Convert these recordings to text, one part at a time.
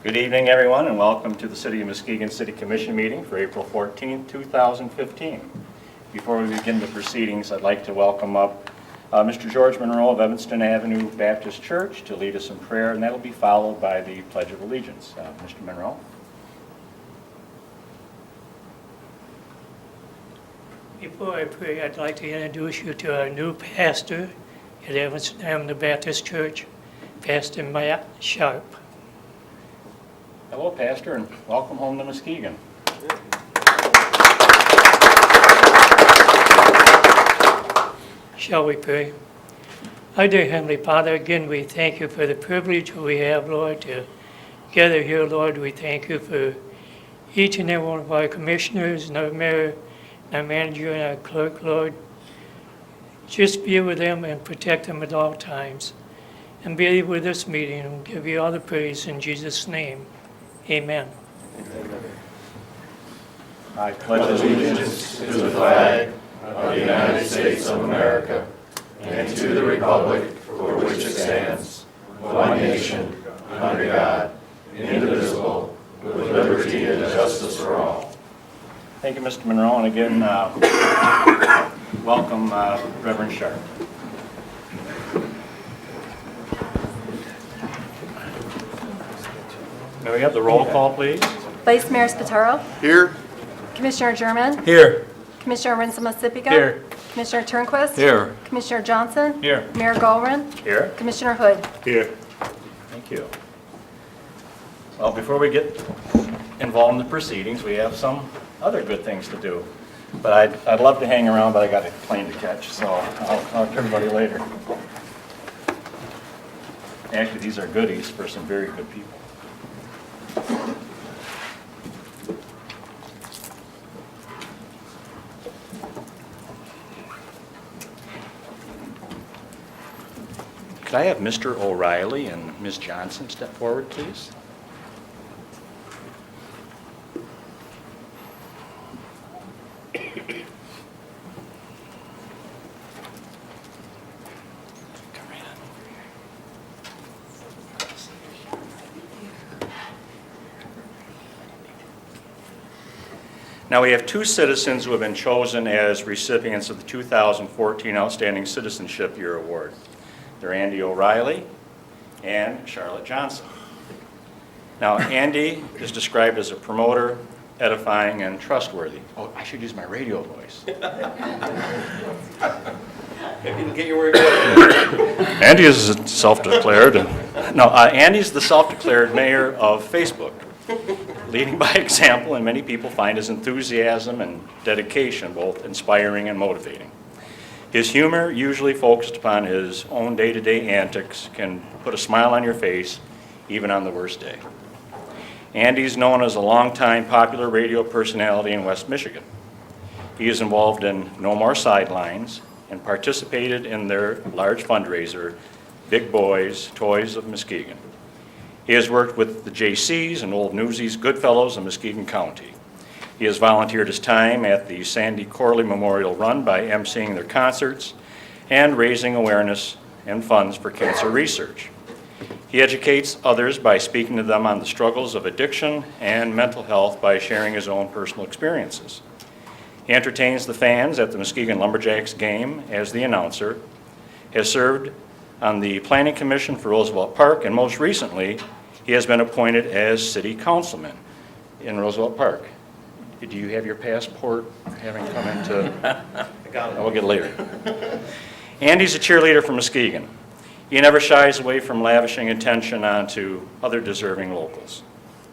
Good evening, everyone, and welcome to the City of Muskegon City Commission meeting for April 14, 2015. Before we begin the proceedings, I'd like to welcome up Mr. George Monroe of Evanston Avenue Baptist Church to lead us in prayer, and that will be followed by the Pledge of Allegiance. Mr. Monroe. Before I pray, I'd like to introduce you to our new pastor at Evanston Avenue Baptist Church, Pastor Matt Sharp. Hello, Pastor, and welcome home to Muskegon. Shall we pray? Our dear Heavenly Father, again we thank you for the privilege we have, Lord, to gather here, Lord. We thank you for each and every one of our commissioners and our mayor, and our manager and our clerk, Lord. Just be with them and protect them at all times. And be with this meeting and give you all the praise in Jesus' name. Amen. I pledge allegiance to the flag of the United States of America and to the republic for which it stands, one nation, under God, indivisible, with liberty and justice for all. Thank you, Mr. Monroe, and again, welcome Reverend Sharp. May we have the roll call, please? Vice Mayor Spataro. Here. Commissioner German. Here. Commissioner Rinsema-Sipica. Here. Commissioner Turnquist. Here. Commissioner Johnson. Here. Mayor Goldman. Here. Commissioner Hood. Here. Thank you. Well, before we get involved in the proceedings, we have some other good things to do. But I'd love to hang around, but I got a plane to catch, so I'll talk to everybody later. Actually, these are goodies for some very good people. Could I have Mr. O'Reilly and Ms. Johnson step forward, please? Come right on over here. Now we have two citizens who have been chosen as recipients of the 2014 Outstanding Citizenship Year Award. They're Andy O'Reilly and Charlotte Johnson. Now, Andy is described as a promoter, edifying, and trustworthy. Oh, I should use my radio voice. Maybe you can get your word out. Andy is self-declared. No, Andy's the self-declared mayor of Facebook, leading by example, and many people find his enthusiasm and dedication both inspiring and motivating. His humor, usually focused upon his own day-to-day antics, can put a smile on your face, even on the worst day. Andy's known as a longtime popular radio personality in West Michigan. He is involved in No More Sidelines and participated in their large fundraiser, Big Boys Toys of Muskegon. He has worked with the JCs and Old Newsies Goodfellows of Muskegon County. He has volunteered his time at the Sandy Corley Memorial Run by emceeing their concerts and raising awareness and funds for cancer research. He educates others by speaking to them on the struggles of addiction and mental health by sharing his own personal experiences. He entertains the fans at the Muskegon Lumberjacks game as the announcer, has served on the Planning Commission for Roosevelt Park, and most recently, he has been appointed as City Councilman in Roosevelt Park. Do you have your passport having come into? I got it. We'll get it later. Andy's a cheerleader from Muskegon. He never shies away from lavishing attention onto other deserving locals.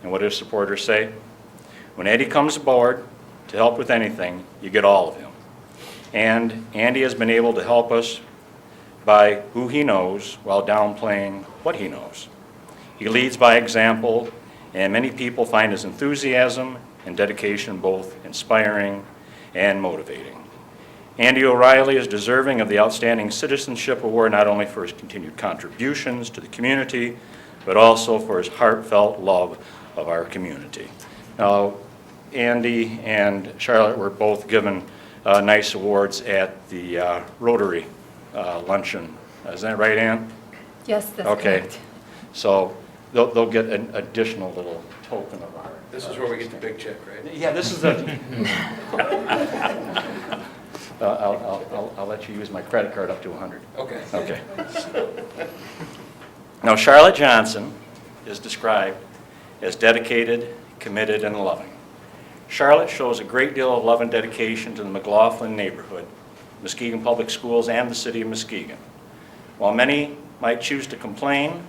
And what do his supporters say? When Andy comes aboard to help with anything, you get all of him. And Andy has been able to help us by who he knows while downplaying what he knows. He leads by example, and many people find his enthusiasm and dedication both inspiring and motivating. Andy O'Reilly is deserving of the Outstanding Citizenship Award not only for his continued contributions to the community, but also for his heartfelt love of our community. Now, Andy and Charlotte were both given nice awards at the Rotary luncheon. Is that right, Ann? Yes, that's Okay. correct. So they'll get an additional little token of our. This is where we get the big check, right? Yeah, this is the. I'll let you use my credit card up to 100. Okay. Okay. Now, Charlotte Johnson is described as dedicated, committed, and loving. Charlotte shows a great deal of love and dedication to the McLaughlin neighborhood, Muskegon Public Schools, and the city of Muskegon. While many might choose to complain,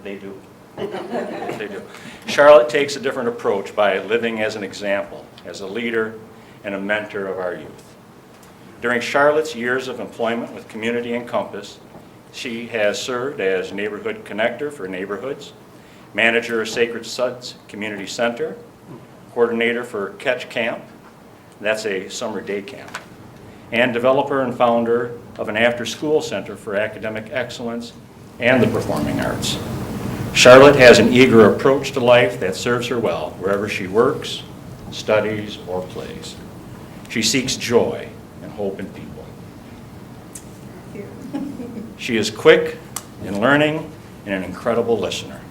they do. They do. Charlotte takes a different approach by living as an example, as a leader and a mentor of our youth. During Charlotte's years of employment with Community and Compass, she has served as neighborhood connector for neighborhoods, manager of Sacred Suds Community Center, coordinator for Catch Camp, that's a summer day camp, and developer and founder of an after-school center for academic excellence and the performing arts. Charlotte has an eager approach to life that serves her well wherever she works, studies, or plays. She seeks joy and hope in people. She is quick in learning and an incredible listener.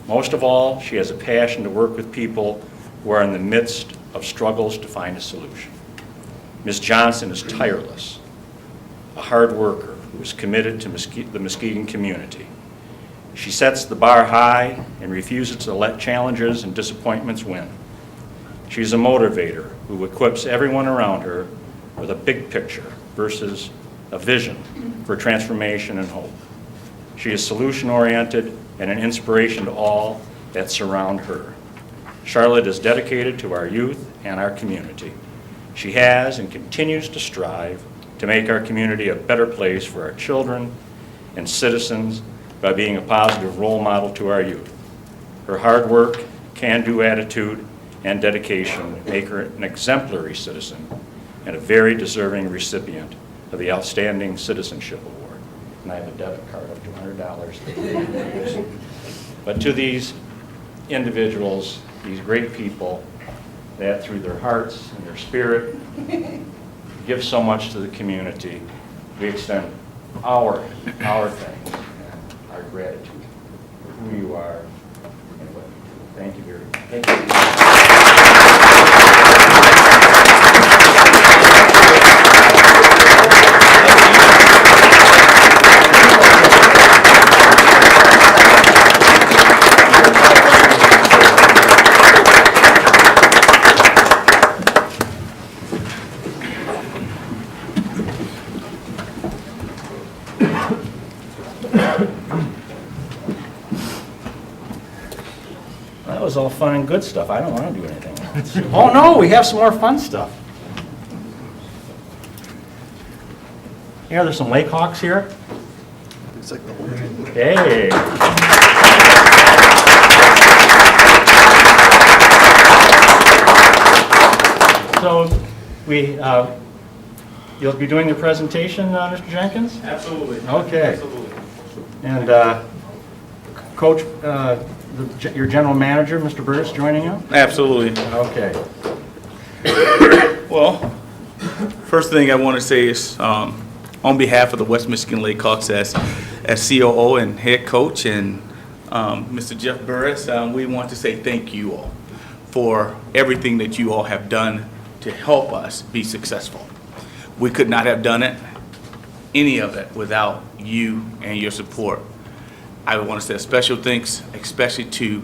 Most of all, she has a passion to work with people who are in the midst of struggles to find a solution. Ms. Johnson is tireless, a hard worker who is committed to the Muskegon community. She sets the bar high and refuses to let challenges and disappointments win. She's a motivator who equips everyone around her with a big picture versus a vision for transformation and hope. She is solution-oriented and an inspiration to all that surround her. Charlotte is dedicated to our youth and our community. She has and continues to strive to make our community a better place for our children and citizens by being a positive role model to our youth. Her hard work, can-do attitude, and dedication make her an exemplary citizen and a very deserving recipient of the Outstanding Citizenship Award. And I have a debit card up to $100. But to these individuals, these great people that through their hearts and their spirit give so much to the community, we extend our thanks and our gratitude for who you are and what you do. Thank you very much. Thank you. That was all fun and good stuff. I don't want to do anything else. Oh, no, we have some more fun stuff. Here, there's some Lake Hawks here. It's like the whole team. Hey. So, you'll be doing the presentation, Mr. Jenkins? Absolutely. Okay. Absolutely. And Coach, your general manager, Mr. Burris, joining you? Absolutely. Okay. Well, first thing I want to say is on behalf of the West Michigan Lake Hawks as COO and head coach and Mr. Jeff Burris, we want to say thank you all for everything that you all have done to help us be successful. We could not have done it, any of it, without you and your support. I want to say a special thanks, especially to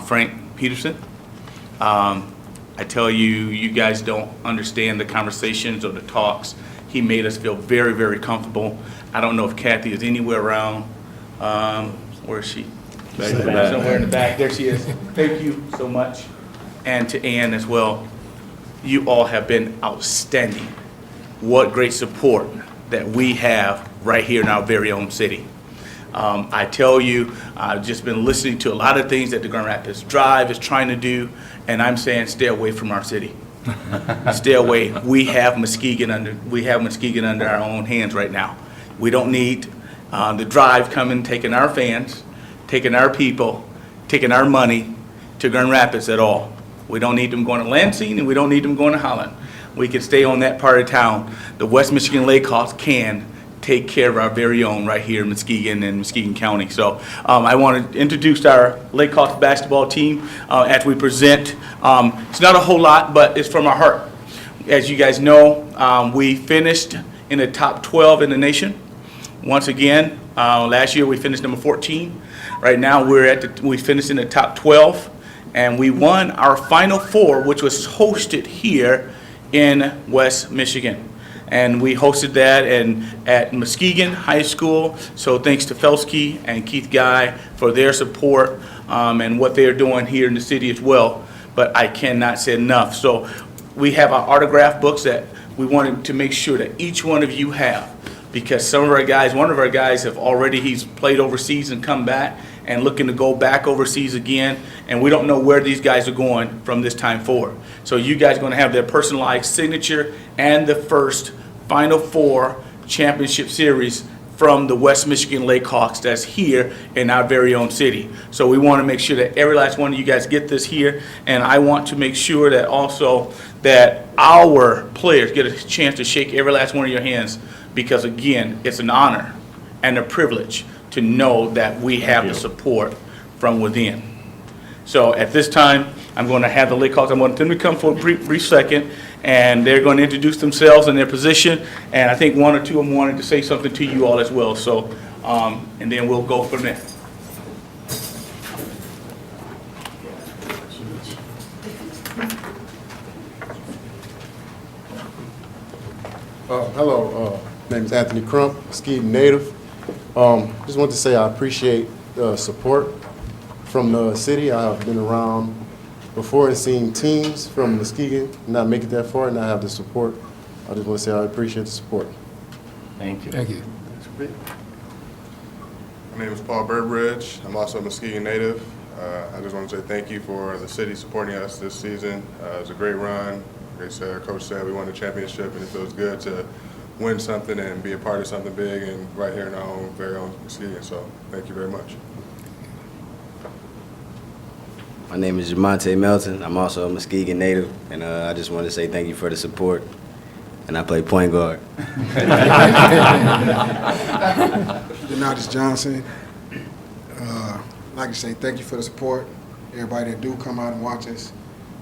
Frank Peterson. I tell you, you guys don't understand the conversations or the talks. He made us feel very, very comfortable. I don't know if Kathy is anywhere around. Where is she? Somewhere in the back. There she is. Thank you so much. And to Ann as well. You all have been outstanding. What great support that we have right here in our very own city. I tell you, I've just been listening to a lot of things that the Grand Rapids Drive is trying to do, and I'm saying stay away from our city. Stay away. We have Muskegon under our own hands right now. We don't need the Drive coming, taking our fans, taking our people, taking our money to Grand Rapids at all. We don't need them going to Lansing, and we don't need them going to Holland. We can stay on that part of town. The West Michigan Lake Hawks can take care of our very own right here in Muskegon and Muskegon County. So I want to introduce our Lake Hawks basketball team as we present. It's not a whole lot, but it's from our heart. As you guys know, we finished in the top 12 in the nation. Once again, last year we finished number 14. Right now we finished in the top 12, and we won our Final Four, which was hosted here in West Michigan. And we hosted that at Muskegon High School. So thanks to Felsky and Keith Guy for their support and what they're doing here in the city as well. But I cannot say enough. So we have our autograph books that we wanted to make sure that each one of you have, because some of our guys, one of our guys he's played overseas and come back and looking to go back overseas again, and we don't know where these guys are going from this time forward. So you guys are going to have their personalized signature and the first Final Four championship series from the West Michigan Lake Hawks that's here in our very own city. So we want to make sure that every last one of you guys get this here, and I want to make sure that also that our players get a chance to shake every last one of your hands, because again, it's an honor and a privilege to know that we have the support from within. So at this time, I'm going to have the Lake Hawks, I want them to come for a brief second, and they're going to introduce themselves and their position, and I think one or two of them wanted to say something to you all as well. So, and then we'll go from there. Hello, my name is Anthony Crump, Muskegon native. Just want to say I appreciate the support from the city. I have been around before and seen teams from Muskegon not make it that far, and I have the support. I just want to say I appreciate the support. Thank you. Thank you. My name is Paul Burbridge. I'm also a Muskegon native. I just want to say thank you for the city supporting us this season. It was a great run. Like our coach said, we won the championship, and it feels good to win something and be a part of something big and right here in our own very own Muskegon. So thank you very much. My name is Jamonte Melton. I'm also a Muskegon native, and I just want to say thank you for the support. And I play point guard. Donatus Johnson. I'd like to say thank you for the support. Everybody that do come out and watch us.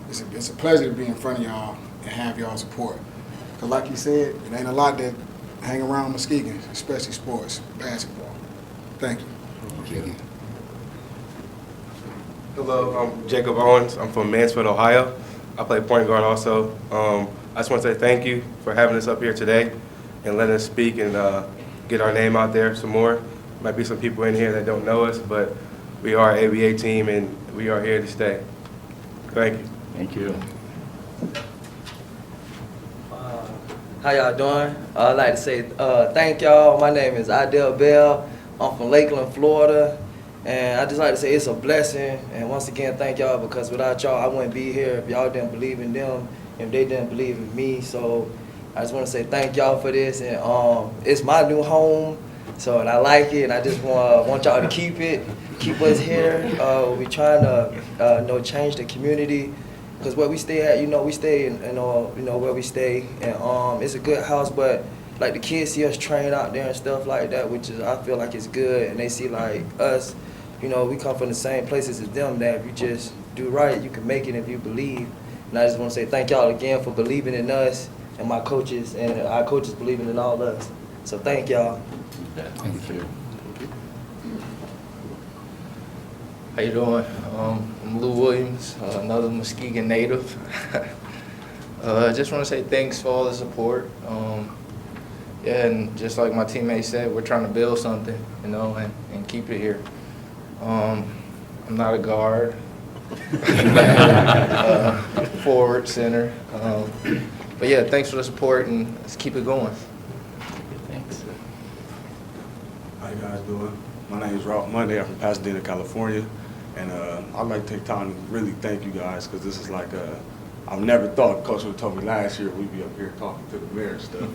It's a pleasure to be in front of y'all and have y'all support. Because like you said, it ain't a lot that hang around Muskegon, especially sports, basketball. Thank you. Thank you. Hello, I'm Jacob Owens. I'm from Mansfield, Ohio. I play point guard also. I just want to say thank you for having us up here today and letting us speak and get our name out there some more. Might be some people in here that don't know us, but we are an ABA team and we are here to stay. Thank you. Thank you. How y'all doing? I'd like to say thank y'all. My name is Idell Bell. I'm from Lakeland, Florida. And I just like to say it's a blessing. And once again, thank y'all, because without y'all, I wouldn't be here if y'all didn't believe in them, if they didn't believe in me. So I just want to say thank y'all for this. And it's my new home, so and I like it. And I just want y'all to keep us here. We trying to change the community. Because where we stay at, we stay in where we stay, and it's a good house. But like the kids see us train out there and stuff like that, which is I feel like it's good, and they see like us, we come from the same places as them. That if you just do right, you can make it if you believe. And I just want to say thank y'all again for believing in us and my coaches, and our coaches believing in all of us. So thank y'all. Thank you. How you doing? I'm Lou Williams, another Muskegon native. Just want to say thanks for all the support. Yeah, and just like my teammate said, we're trying to build something, and keep it here. I'm not a guard, forward, center. But yeah, thanks for the support, and let's keep it going. Thanks. How you guys doing? My name is Ralph Monday. I'm from Pasadena, California. And I'd like to take time to really thank you guys, because this is like I've never thought, Coach would have told me last year we'd be up here talking to the mayor and stuff.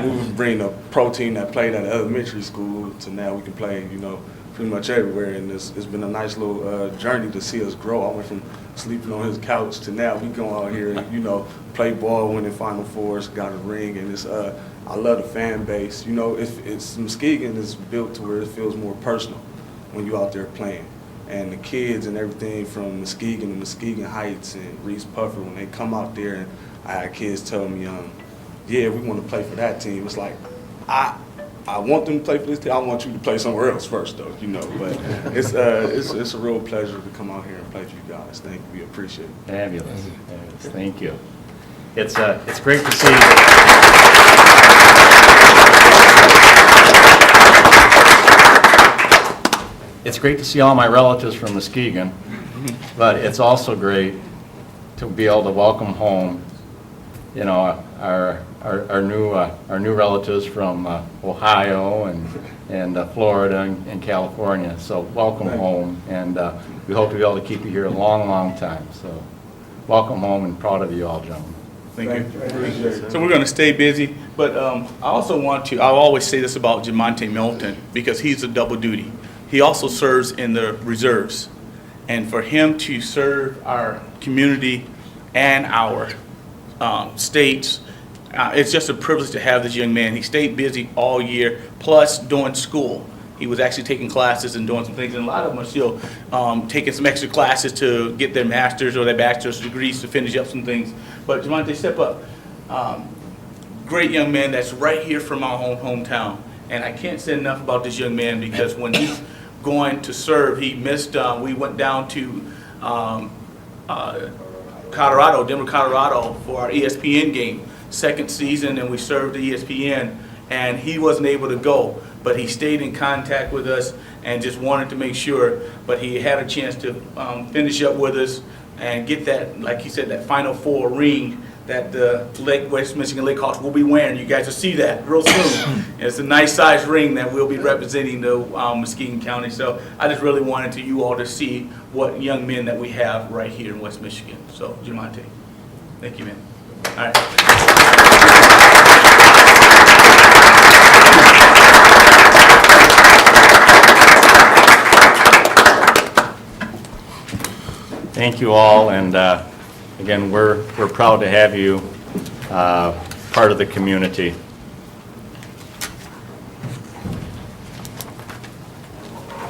We was bringing a pro team that played at elementary school to now we can play, pretty much everywhere. And it's been a nice little journey to see us grow. I went from sleeping on his couch to now we go out here and, you know, play ball, win in Final Fours, got a ring, and it's, I love the fan base. You know, it's Muskegon is built to where it feels more personal when you're out there playing. And the kids and everything from Muskegon to Muskegon Heights and Reese Puffer, when they come out there, and I had kids tell me, yeah, we want to play for that team. It's like, I want them to play for this team. I want you to play somewhere else first, though, you know. But it's a real pleasure to come out here and play for you guys. Thank you. We appreciate it. Fabulous. Fabulous. Thank you. It's great to see. It's great to see all my relatives from Muskegon, but it's also great to be able to welcome home, you know, our new relatives from Ohio and Florida and California. So welcome home, and we hope to be able to keep you here a long, long time. So welcome home, and proud of you all, gentlemen. Thank you. So we're going to stay busy, but I also want to, I always say this about Jamonte Milton, because he's a double duty. He also serves in the reserves. And for him to serve our community and our states, it's just a privilege to have this young man. He stayed busy all year, plus doing school. He was actually taking classes and doing some things, and a lot of them are still taking some extra classes to get their master's or their bachelor's degrees to finish up some things. But Jamonte, step up. Great young man that's right here from our hometown. And I can't say enough about this young man, because when he's going to serve, he missed, we went down to Colorado, Denver, Colorado for our ESPN game, second season, and we served the ESPN, and he wasn't able to go, but he stayed in contact with us and just wanted to make sure, but he had a chance to finish up with us and get that, like he said, that Final Four ring that the West Michigan Lake Hawks will be wearing. You guys will see that real soon. It's a nice size ring that will be representing the Muskegon County. So I just really wanted you all to see what young men that we have right here in West Michigan. So Jamonte, thank you, man. All right. Thank you all, and again, we're proud to have you part of the community.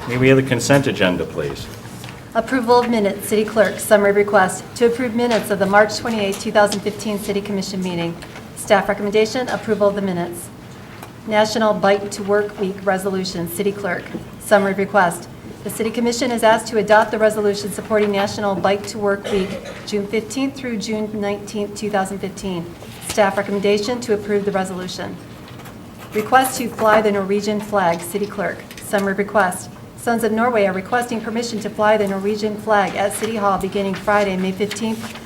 May we have the consent agenda, please? Approval of minutes, City Clerk, summary request to approve minutes of the March 28, 2015 City Commission meeting. Staff recommendation, approval of the minutes. National Bike to Work Week resolution, City Clerk, summary request. The City Commission is asked to adopt the resolution supporting National Bike to Work Week, June 15th through June 19th, 2015. Staff recommendation to approve the resolution. Request to fly the Norwegian flag, City Clerk. Summary request. Sons of Norway are requesting permission to fly the Norwegian flag at City Hall beginning Friday, May 15th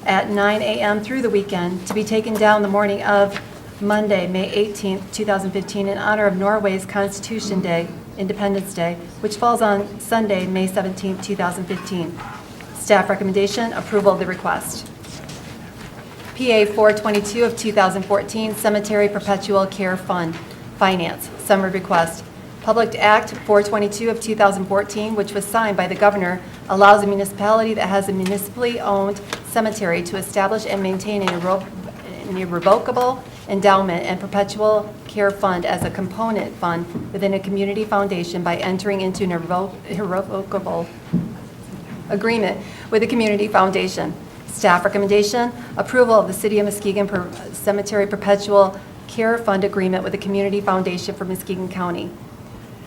at 9 a.m. through the weekend, to be taken down the morning of Monday, May 18th, 2015, in honor of Norway's Constitution Day, Independence Day, which falls on Sunday, May 17, 2015. Staff recommendation, approval of the request. PA 422 of 2014, Cemetery Perpetual Care Fund, Finance, summary request. Public Act 422 of 2014, which was signed by the governor, allows a municipality that has a municipally owned cemetery to establish and maintain an irrevocable endowment and perpetual care fund as a component fund within a community foundation by entering into an irrevocable agreement with the community foundation. Staff recommendation, approval of the City of Muskegon Cemetery Perpetual Care Fund agreement with the Community Foundation for Muskegon County.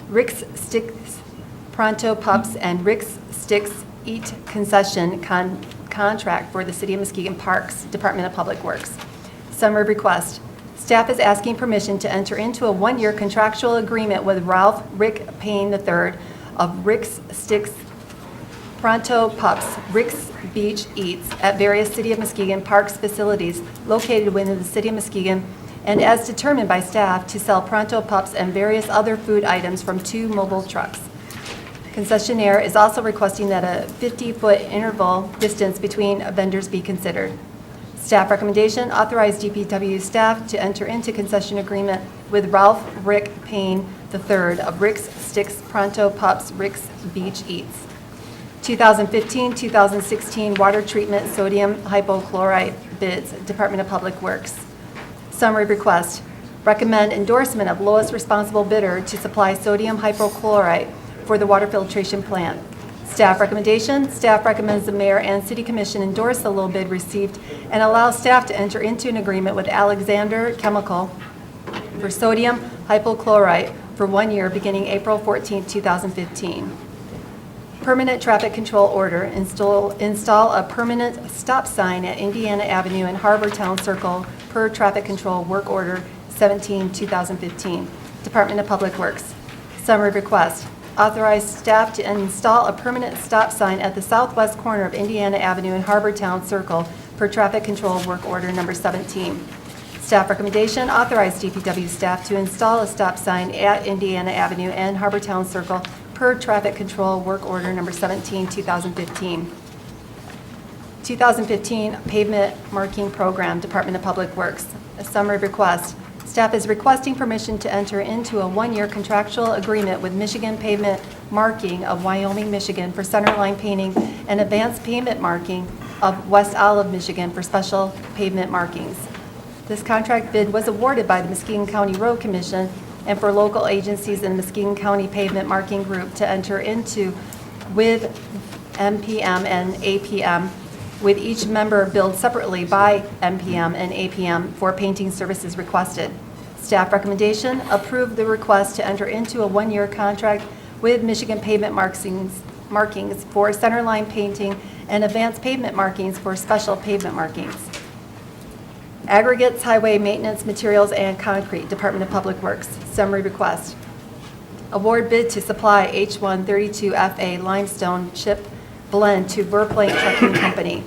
Rick's Sticks Pronto Pups and Rick's Sticks Eat concession contract for the City of Muskegon Parks Department of Public Works. Summary request. Staff is asking permission to enter into a one-year contractual agreement with Ralph Rick Payne III of Rick's Sticks Pronto Pups, Rick's Beach Eats at various City of Muskegon Parks facilities located within the City of Muskegon, and as determined by staff, to sell Pronto Pups and various other food items from 2 mobile trucks. Concessionaire is also requesting that a 50-foot interval distance between vendors be considered. Staff recommendation, authorize DPW staff to enter into concession agreement with Ralph Rick Payne III of Rick's Sticks Pronto Pups, Rick's Beach Eats. 2015-2016 water treatment sodium hypochlorite bids, Department of Public Works. Summary request. Recommend endorsement of lowest responsible bidder to supply sodium hypochlorite for the water filtration plant. Staff recommendation. Staff recommends the mayor and city commission endorse the low bid received and allow staff to enter into an agreement with Alexander Chemical for sodium hypochlorite for 1 year beginning April 14, 2015. Permanent traffic control order. Install a permanent stop sign at Indiana Avenue and Harbor Town Circle per traffic control work order 17/2015. Department of Public Works. Summary request. Authorize staff to install a permanent stop sign at the southwest corner of Indiana Avenue and Harbor Town Circle per traffic control work order number 17. Staff recommendation. Authorize DPW staff to install a stop sign at Indiana Avenue and Harbor Town Circle per traffic control work order number 17/2015. 2015 pavement marking program, Department of Public Works. A summary request. Staff is requesting permission to enter into a 1-year contractual agreement with Michigan Pavement Marking of Wyoming, Michigan for centerline painting and advanced pavement marking of West Olive, Michigan for special pavement markings. This contract bid was awarded by the Muskegon County Road Commission and for local agencies in the Muskegon County Pavement Marking Group to enter into with MPM and APM, with each member billed separately by MPM and APM for painting services requested. Staff recommendation, approve the request to enter into a 1-year contract with Michigan Pavement Markings for centerline painting and advanced pavement markings for special pavement markings. Aggregates, highway maintenance materials, and concrete, Department of Public Works. Summary request. Award bid to supply H132FA limestone chip blend to Verplank Trucking Company.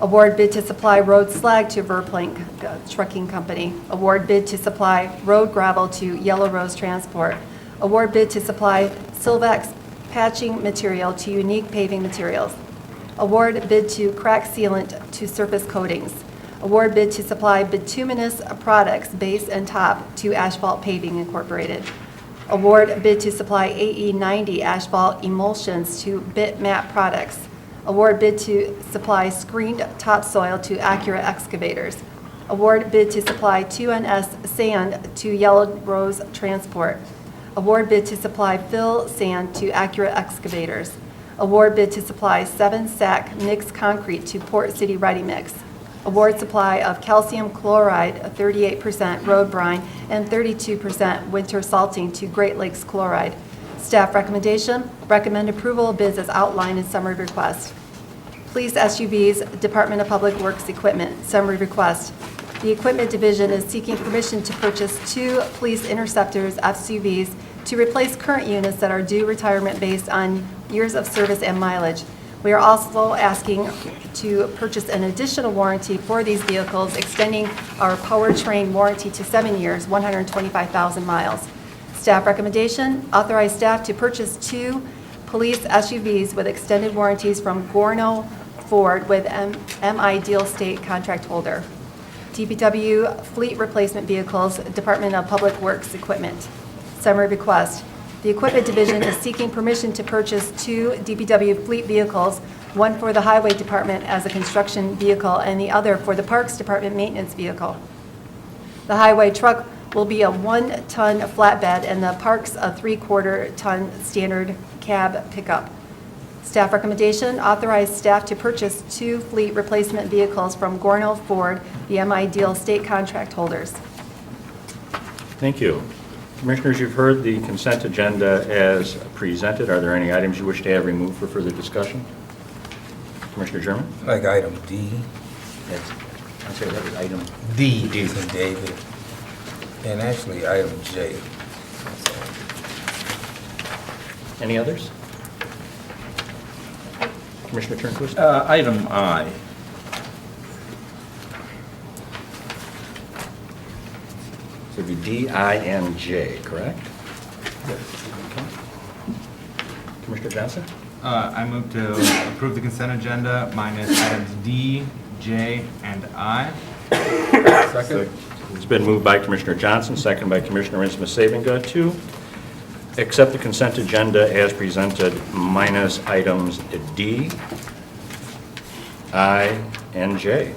Award bid to supply road slag to Verplank Trucking Company. Award bid to supply road gravel to Yellow Rose Transport. Award bid to supply Silvax patching material to Unique Paving Materials. Award bid to crack sealant to Surface Coatings. Award bid to supply bituminous products, base and top, to Asphalt Paving Incorporated. Award bid to supply AE90 asphalt emulsions to Bitmap Products. Award bid to supply screened topsoil to Accurate Excavators. Award bid to supply 2NS sand to Yellow Rose Transport. Award bid to supply fill sand to Accurate Excavators. Award bid to supply 7-sack mixed concrete to Port City Ready Mix. Award supply of calcium chloride, 38% road brine, and 32% winter salting to Great Lakes Chloride. Staff recommendation, recommend approval of bids as outlined in summary request. Police SUVs, Department of Public Works equipment, summary request. The Equipment Division is seeking permission to purchase 2 police interceptors SUVs to replace current units that are due retirement based on years of service and mileage. We are also asking to purchase an additional warranty for these vehicles, extending our powertrain warranty to 7 years, 125,000 miles. Staff recommendation, authorize staff to purchase 2 police SUVs with extended warranties from Gorno Ford with MI Deal State contract holder. DPW fleet replacement vehicles, Department of Public Works equipment. Summary request. The Equipment Division is seeking permission to purchase 2 DPW fleet vehicles, one for the Highway Department as a construction vehicle and the other for the Parks Department maintenance vehicle. The highway truck will be a 1-ton flatbed and the Parks a 3/4-ton standard cab pickup. Staff recommendation, authorize staff to purchase 2 fleet replacement vehicles from Gorno Ford, the MI Deal state contract holders. Thank you. Commissioners, you've heard the consent agenda as presented. Are there any items you wish to have removed for further discussion? Commissioner German? Like item D. I'm sorry, that was item D. D. From David. And actually item J. Any others? Commissioner Turnquist? Item I. So it'd be D, I, and J, correct? Yes. Okay. Commissioner Johnson? I move to approve the consent agenda minus items D, J, and I. Second. It's been moved by Commissioner Johnson, seconded by Commissioner Rinsma-Sabenga to Accept the consent agenda as presented minus items D, I, and J.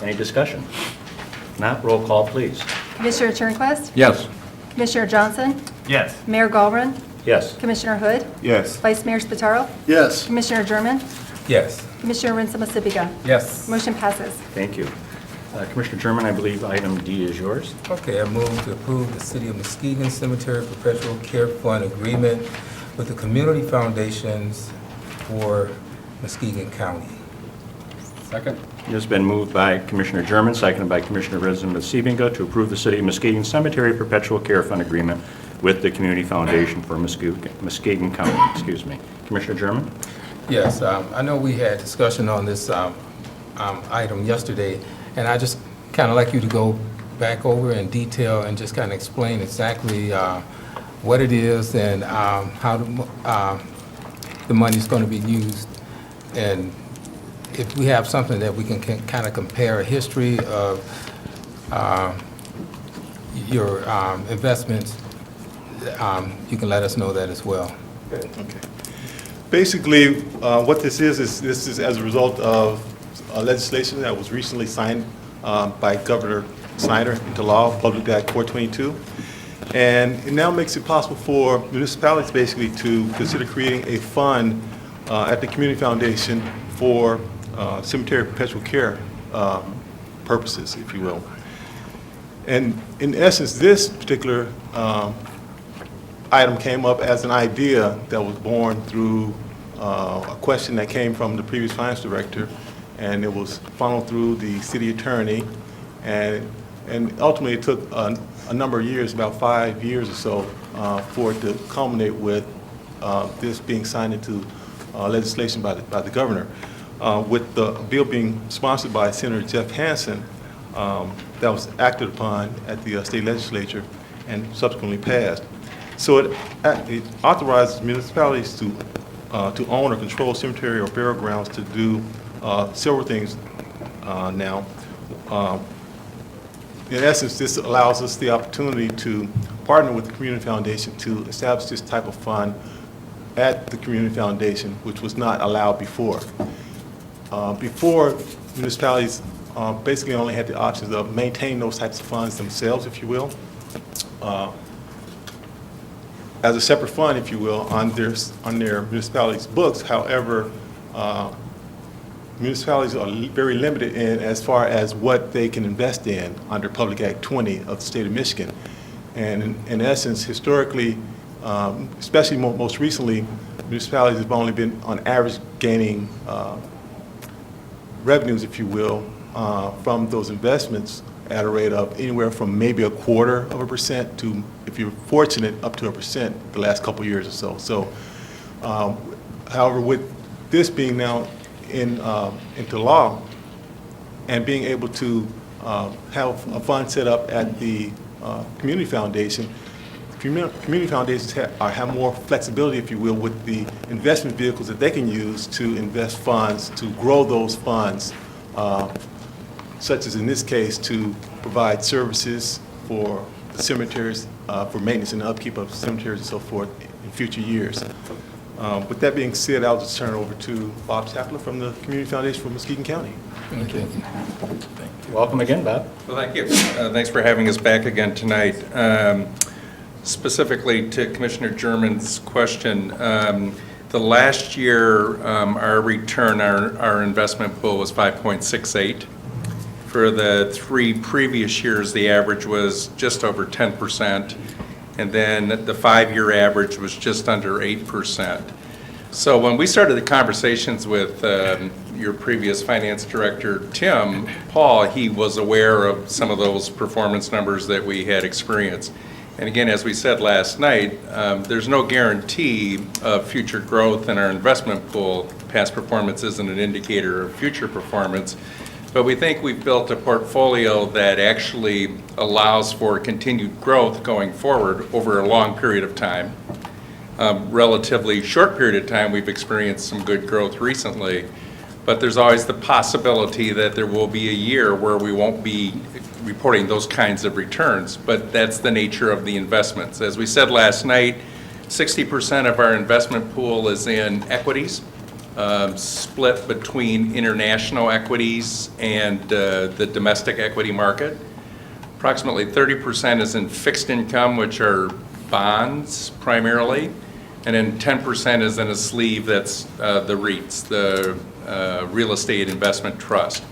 Any discussion? Not, roll call, please. Commissioner Turnquist? Yes. Commissioner Johnson? Yes. Mayor Galvin? Yes. Commissioner Hood? Yes. Vice Mayor Spataro? Yes. Commissioner German? Yes. Commissioner Rinsama-Sibiga? Yes. Motion passes. Thank you. Commissioner German, I believe item D is yours. Okay, I move to approve the City of Muskegon Cemetery Perpetual Care Fund agreement with the Community Foundations for Muskegon County. Second. It has been moved by Commissioner German, seconded by Commissioner Rinsama-Sibiga to approve the City of Muskegon Cemetery Perpetual Care Fund agreement with the Community Foundation for Muskegon County. Excuse me. Commissioner German? Yes, I know we had discussion on this item yesterday, and I just kind of like you to go back over in detail and just kind of explain exactly what it is and how the money is going to be used. And if we have something that we can kind of compare a history of your investments, you can let us know that as well. Okay. Basically, what this is as a result of legislation that was recently signed by Governor Snyder into law, Public Act 422. And it now makes it possible for municipalities basically to consider creating a fund at the Community Foundation for cemetery perpetual care purposes, if you will. And in essence, this particular item came up as an idea that was born through a question that came from the previous finance director, and it was funneled through the city attorney, and ultimately it took a number of years, about 5 years or so, for it to culminate with this being signed into legislation by the governor. With the bill being sponsored by Senator Jeff Hansen, that was acted upon at the state legislature and subsequently passed. So it authorizes municipalities to own or control cemetery or burial grounds to do several things now. In essence, this allows us the opportunity to partner with the Community Foundation to establish this type of fund at the Community Foundation, which was not allowed before. Before, municipalities basically only had the options of maintaining those types of funds themselves, if you will, as a separate fund, if you will, on their municipalities' books. However, municipalities are very limited in as far as what they can invest in under Public Act 20 of the state of Michigan. And in essence, historically, especially most recently, municipalities have only been on average gaining revenues, if you will, from those investments at a rate of anywhere from maybe 0.25% to, if you're fortunate, up to 1% the last couple of years or so. So, however, with this being now into law and being able to have a fund set up at the Community Foundation, community foundations have more flexibility, if you will, with the investment vehicles that they can use to invest funds, to grow those funds, such as in this case, to provide services for the cemeteries, for maintenance and upkeep of cemeteries and so forth in future years. With that being said, I'll just turn it over to Bob Tapler from the Community Foundation for Muskegon County. Thank you. Welcome again, Bob. Well, thank you. Thanks for having us back again tonight. Specifically to Commissioner German's question, the last year our return, our investment pool was 5.68. For the 3 previous years, the average was just over 10%, and then the 5-year average was just under 8%. So when we started the conversations with your previous finance director, Tim Paul, he was aware of some of those performance numbers that we had experienced. And again, as we said last night, there's no guarantee of future growth in our investment pool. Past performance isn't an indicator of future performance. But we think we've built a portfolio that actually allows for continued growth going forward over a long period of time. Relatively short period of time, we've experienced some good growth recently, but there's always the possibility that there will be a year where we won't be reporting those kinds of returns, but that's the nature of the investments. As we said last night, 60% of our investment pool is in equities, split between international equities and the domestic equity market. Approximately 30% is in fixed income, which are bonds primarily, and then 10% is in a sleeve that's the REITs, the Real Estate Investment Trust.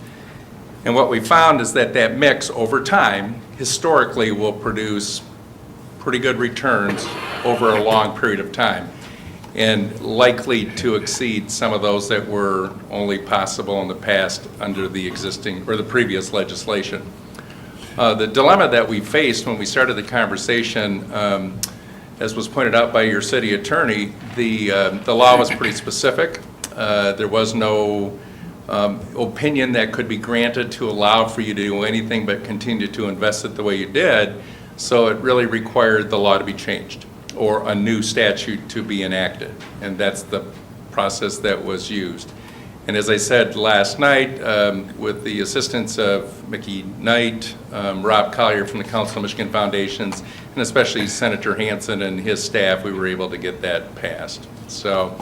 And what we found is that that mix over time, historically, will produce pretty good returns over a long period of time, and likely to exceed some of those that were only possible in the past under the existing or the previous legislation. The dilemma that we faced when we started the conversation, as was pointed out by your city attorney, the law was pretty specific. There was no opinion that could be granted to allow for you to do anything but continue to invest it the way you did, so it really required the law to be changed or a new statute to be enacted, and that's the process that was used. And as I said last night, with the assistance of Mickey Knight, Rob Collier from the Council of Michigan Foundations, and especially Senator Hansen and his staff, we were able to get that passed. So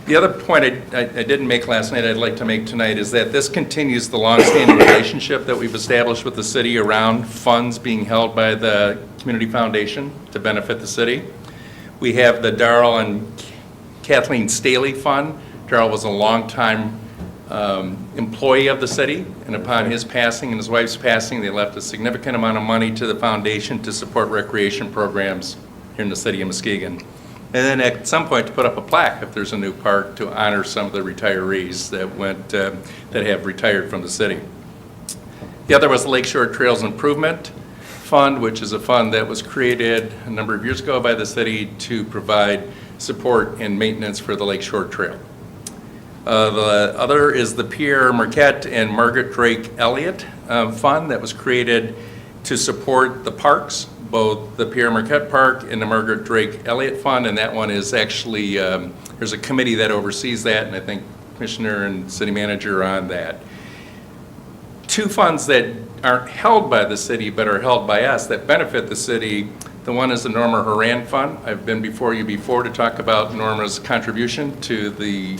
the other point I didn't make last night I'd like to make tonight is that this continues the longstanding relationship that we've established with the city around funds being held by the Community Foundation to benefit the city. We have the Darrell and Kathleen Staley Fund. Darrell was a longtime employee of the city, and upon his passing and his wife's passing, they left a significant amount of money to the foundation to support recreation programs here in the city of Muskegon. And then at some point to put up a plaque if there's a new park to honor some of the retirees that have retired from the city. The other was the Lakeshore Trails Improvement Fund, which is a fund that was created a number of years ago by the city to provide support and maintenance for the Lakeshore Trail. The other is the Pierre Marquette and Margaret Drake Elliott Fund that was created to support the parks, both the Pierre Marquette Park and the Margaret Drake Elliott Fund, and that one is actually, there's a committee that oversees that, and I think Commissioner and City Manager are on that. Two funds that aren't held by the city but are held by us that benefit the city. The one is the Norma Horan Fund. I've been before you before to talk about Norma's contribution to the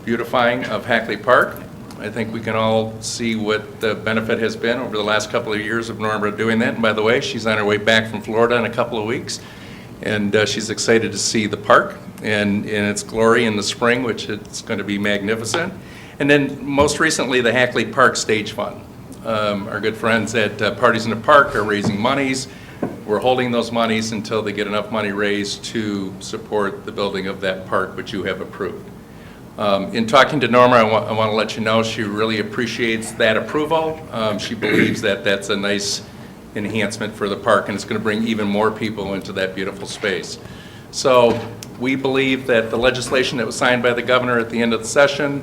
beautifying of Hackley Park. I think we can all see what the benefit has been over the last couple of years of Norma doing that. And by the way, she's on her way back from Florida in a couple of weeks, and she's excited to see the park and in its glory in the spring, which it's going to be magnificent. And then most recently, the Hackley Park Stage Fund. Our good friends at Parties in the Park are raising monies. We're holding those monies until they get enough money raised to support the building of that park, which you have approved. In talking to Norma, I want to let you know she really appreciates that approval. She believes that that's a nice enhancement for the park, and it's going to bring even more people into that beautiful space. So we believe that the legislation that was signed by the governor at the end of the session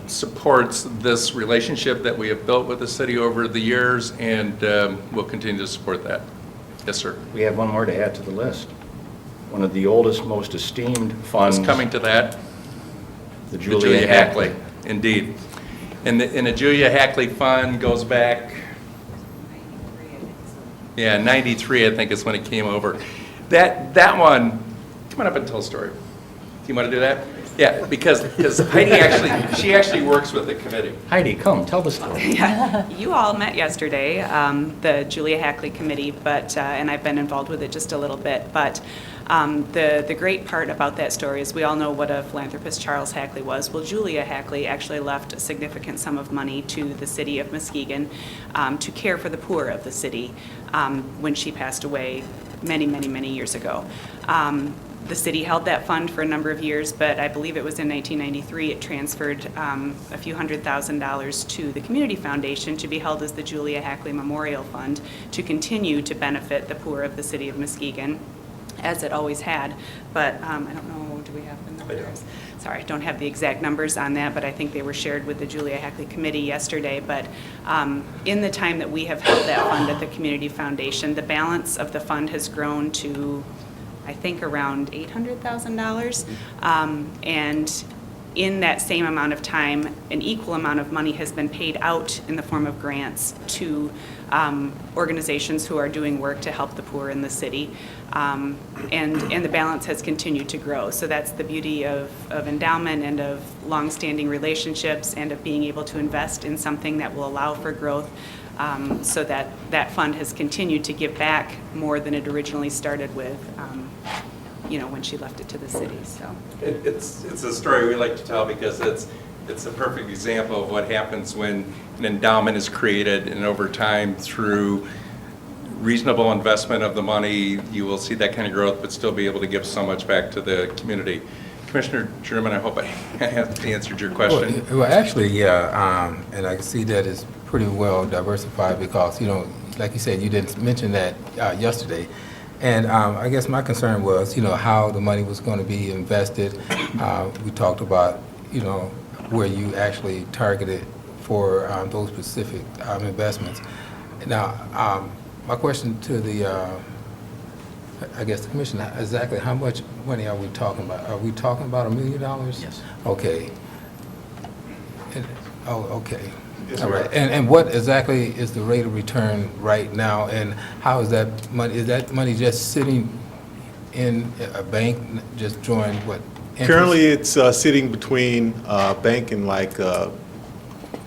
supports this relationship that we have built with the city over the years, and we'll continue to support that. Yes, sir. We have one more to add to the list. One of the oldest, most esteemed funds. Just coming to that. The Julia Hackley. Indeed. And the Julia Hackley Fund goes back, 93, I think is when it came over. That one, come on up and tell a story. Do you want to do that? Yeah, because Heidi she actually works with the committee. Heidi, come, tell the story. Yeah, you all met yesterday, the Julia Hackley Committee, but and I've been involved with it just a little bit. But the great part about that story is we all know what a philanthropist Charles Hackley was. Well, Julia Hackley actually left a significant sum of money to the city of Muskegon to care for the poor of the city when she passed away many years ago. The city held that fund for a number of years, but I believe it was in 1993 it transferred a few $100,000 to the Community Foundation to be held as the Julia Hackley Memorial Fund to continue to benefit the poor of the city of Muskegon, as it always had. But I don't know, do we have the numbers? Sorry, I don't have the exact numbers on that, but I think they were shared with the Julia Hackley Committee yesterday. But in the time that we have held that fund at the Community Foundation, the balance of the fund has grown to, I think, around $800,000. And in that same amount of time, an equal amount of money has been paid out in the form of grants to organizations who are doing work to help the poor in the city. And the balance has continued to grow. So that's the beauty of endowment and of longstanding relationships and of being able to invest in something that will allow for growth, so that that fund has continued to give back more than it originally started with, when she left it to the city. So It's a story we like to tell because it's a perfect example of what happens when an endowment is created, and over time, through reasonable investment of the money, you will see that kind of growth, but still be able to give so much back to the community. Commissioner German, I hope I have answered your question. Well, actually, yeah, and I can see that it's pretty well diversified because, like you said, you didn't mention that yesterday. And I guess my concern was, how the money was going to be invested. We talked about, where you actually targeted for those specific investments. Now, my question to the, I guess the commissioner, exactly how much money are we talking about? Are we talking about $1 million? Yes. Okay. Okay. Yes, All right. sir. And what exactly is the rate of return right now, and how is that money? Is that money just sitting in a bank, just drawing what? Interest? Currently, it's sitting between bank and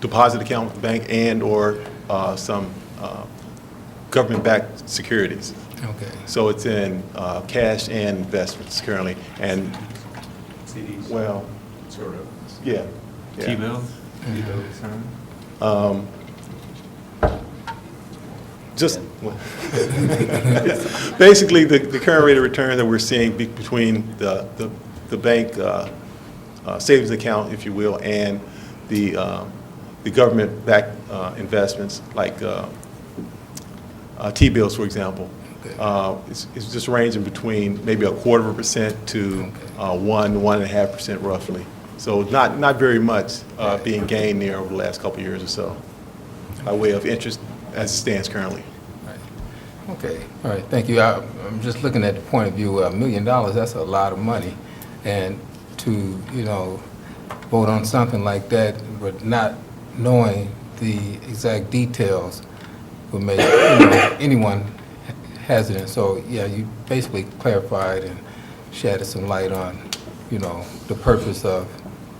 deposit account with the bank and or some government-backed securities. Okay. So it's in cash and investments currently, and CDs? well, Sort of. yeah. T-bills? Just basically the current rate of return that we're seeing between the bank savings account, if you will, and the government-backed investments like T-bills, for example. It's just ranging between maybe 1/4% to 1.5% roughly. So not very much being gained there over the last couple of years or so, by way of interest as it stands currently. Okay, all right, thank you. I'm just looking at the point of view, $1 million, that's a lot of money. And to, vote on something like that, but not knowing the exact details would make anyone hesitant. So, yeah, you basically clarified and shedded some light on, the purpose of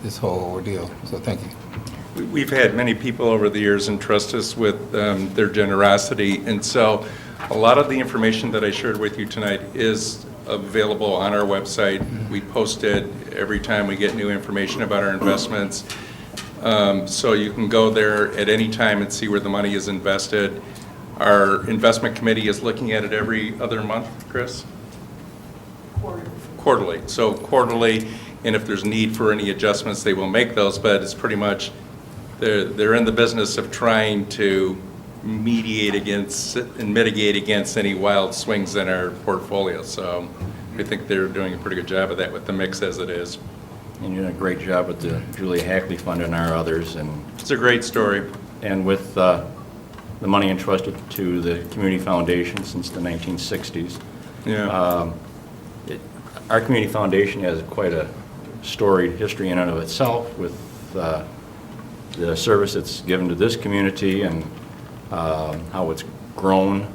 this whole ordeal. So thank you. We've had many people over the years entrust us with their generosity, and so a lot of the information that I shared with you tonight is available on our website. We post it every time we get new information about our investments. So you can go there at any time and see where the money is invested. Our investment committee is looking at it every other month, Chris? Quarterly. So quarterly, and if there's need for any adjustments, they will make those, but it's pretty much, they're in the business of trying to mediate against and mitigate against any wild swings in our portfolio. So we think they're doing a pretty good job of that with the mix as it is. And you're doing a great job with the Julia Hackley Fund and our others. And it's a great story. And with the money entrusted to the Community Foundation since the 1960s. Yeah. Our Community Foundation has quite a storied history in and of itself with the service it's given to this community and how it's grown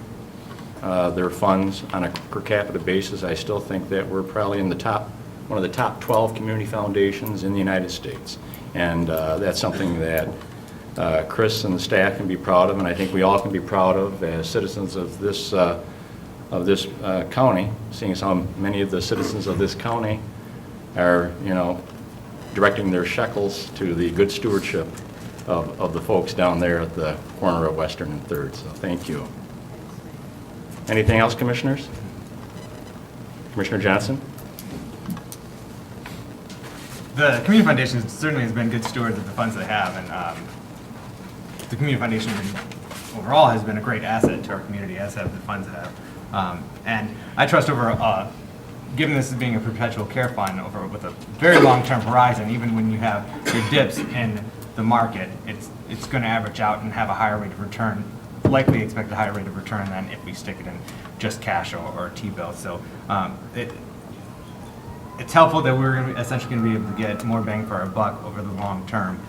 their funds on a per capita basis. I still think that we're probably in one of the top 12 community foundations in the United States. And that's something that Chris and the staff can be proud of, and I think we all can be proud of as citizens of this county, seeing as how many of the citizens of this county are, directing their shekels to the good stewardship of the folks down there at the corner of Western and Third. So thank you. Anything else, commissioners? Commissioner Johnson? The Community Foundation certainly has been good stewards of the funds they have, and the Community Foundation overall has been a great asset to our community, as have the funds that have. And I trust given this as being a perpetual care fund with a very long-term horizon, even when you have your dips in the market, it's going to average out and have a higher rate of return, likely expect a higher rate of return than if we stick it in just cash or T-bills. So it's helpful that we're essentially going to be able to get more bang for our buck over the long term.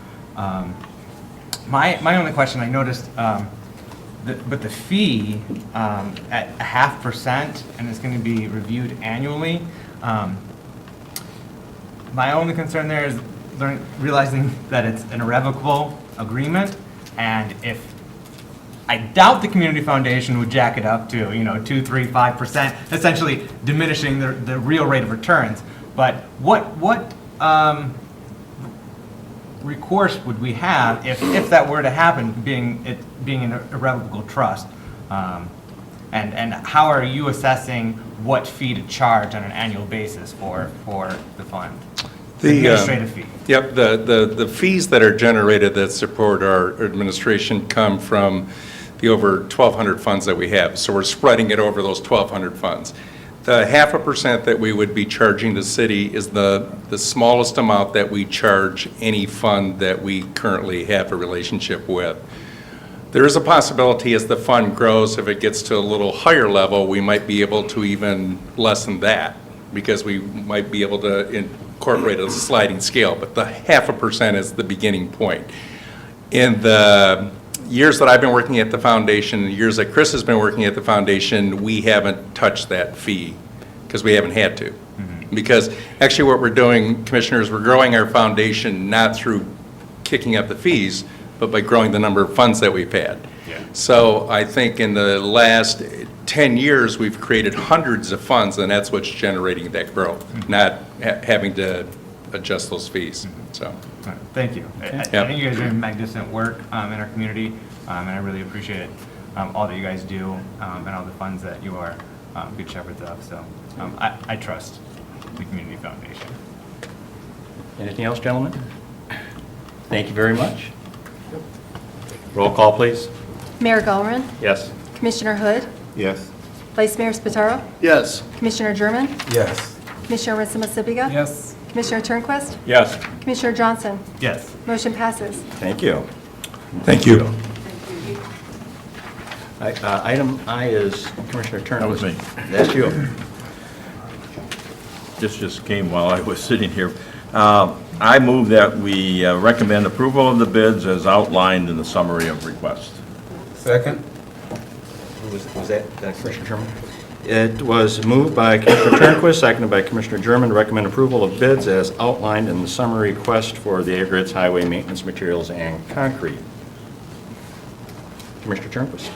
My only question, I noticed, but the fee at 0.5%, and it's going to be reviewed annually. My only concern there is realizing that it's an irrevocable agreement, and if I doubt the community foundation would jack it up to 2, 3, 5%, essentially diminishing the real rate of returns. But what recourse would we have if that were to happen, being an irrevocable trust? And how are you assessing what fee to charge on an annual basis for the fund? The administrative fee. Yep, the fees that are generated that support our administration come from the over 1,200 funds that we have. So we're spreading it over those 1,200 funds. The 0.5% that we would be charging the city is the smallest amount that we charge any fund that we currently have a relationship with. There is a possibility as the fund grows, if it gets to a little higher level, we might be able to even lessen that, because we might be able to incorporate a sliding scale, but the 0.5% is the beginning point. In the years that I've been working at the foundation, the years that Chris has been working at the foundation, we haven't touched that fee because we haven't had to. Mm-hmm. Because actually what we're doing, commissioners, we're growing our foundation not through kicking up the fees, but by growing the number of funds that we've had. Yeah. So I think in the last 10 years, we've created hundreds of funds, and that's what's generating that growth, not having to adjust those fees. So, thank you. I think you guys are doing magnificent work in our community, and I really appreciate all that you guys do and all the funds that you are good shepherds of. So I trust the Community Foundation. Anything else, gentlemen? Thank you very much. Roll call, please. Mayor Gallman? Yes. Commissioner Hood? Yes. Vice Mayor Spataro? Yes. Commissioner German? Yes. Commissioner Rinsema-Sibiga? Yes. Commissioner Turnquist? Yes. Commissioner Johnson? Yes. Motion passes. Thank you. Thank you. Item I is Commissioner Turnquist. That was me. That's you. This just came while I was sitting here. I move that we recommend approval of the bids as outlined in the summary of request. Second? Was that Commissioner German? It was moved by Commissioner Turnquist, seconded by Commissioner German, to recommend approval of bids as outlined in the summary request for the aggregates, highway maintenance materials, and concrete. Commissioner Turnquist.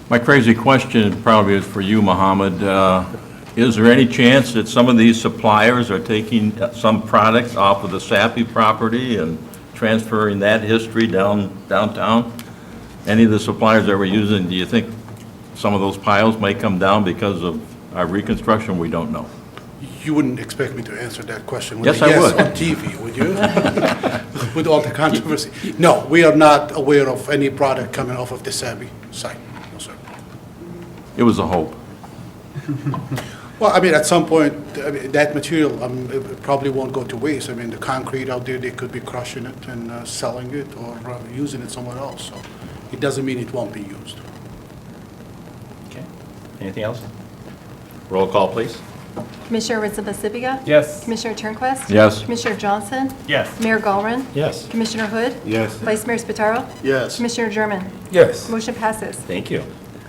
My crazy question probably is for you, Mohammed. Is there any chance that some of these suppliers are taking some product off of the Sappy property and transferring that history downtown? Any of the suppliers that we're using, do you think some of those piles may come down because of our reconstruction? We don't know. You wouldn't expect me to answer that question with Yes, a I yes would. on TV, would you? With all the controversy. No, we are not aware of any product coming off of the Sappy site. No, sir. It was a hope. Well, I mean, at some point, that material it probably won't go to waste. I mean, the concrete out there, they could be crushing it and selling it or using it somewhere else. So it doesn't mean it won't be used. Okay. Anything else? Roll call, please. Commissioner Rinsema-Sibiga? Yes. Commissioner Turnquist? Yes. Commissioner Johnson? Yes. Mayor Gallman? Yes. Commissioner Hood? Yes. Vice Mayor Spataro? Yes. Commissioner German? Yes. Motion passes. Thank you.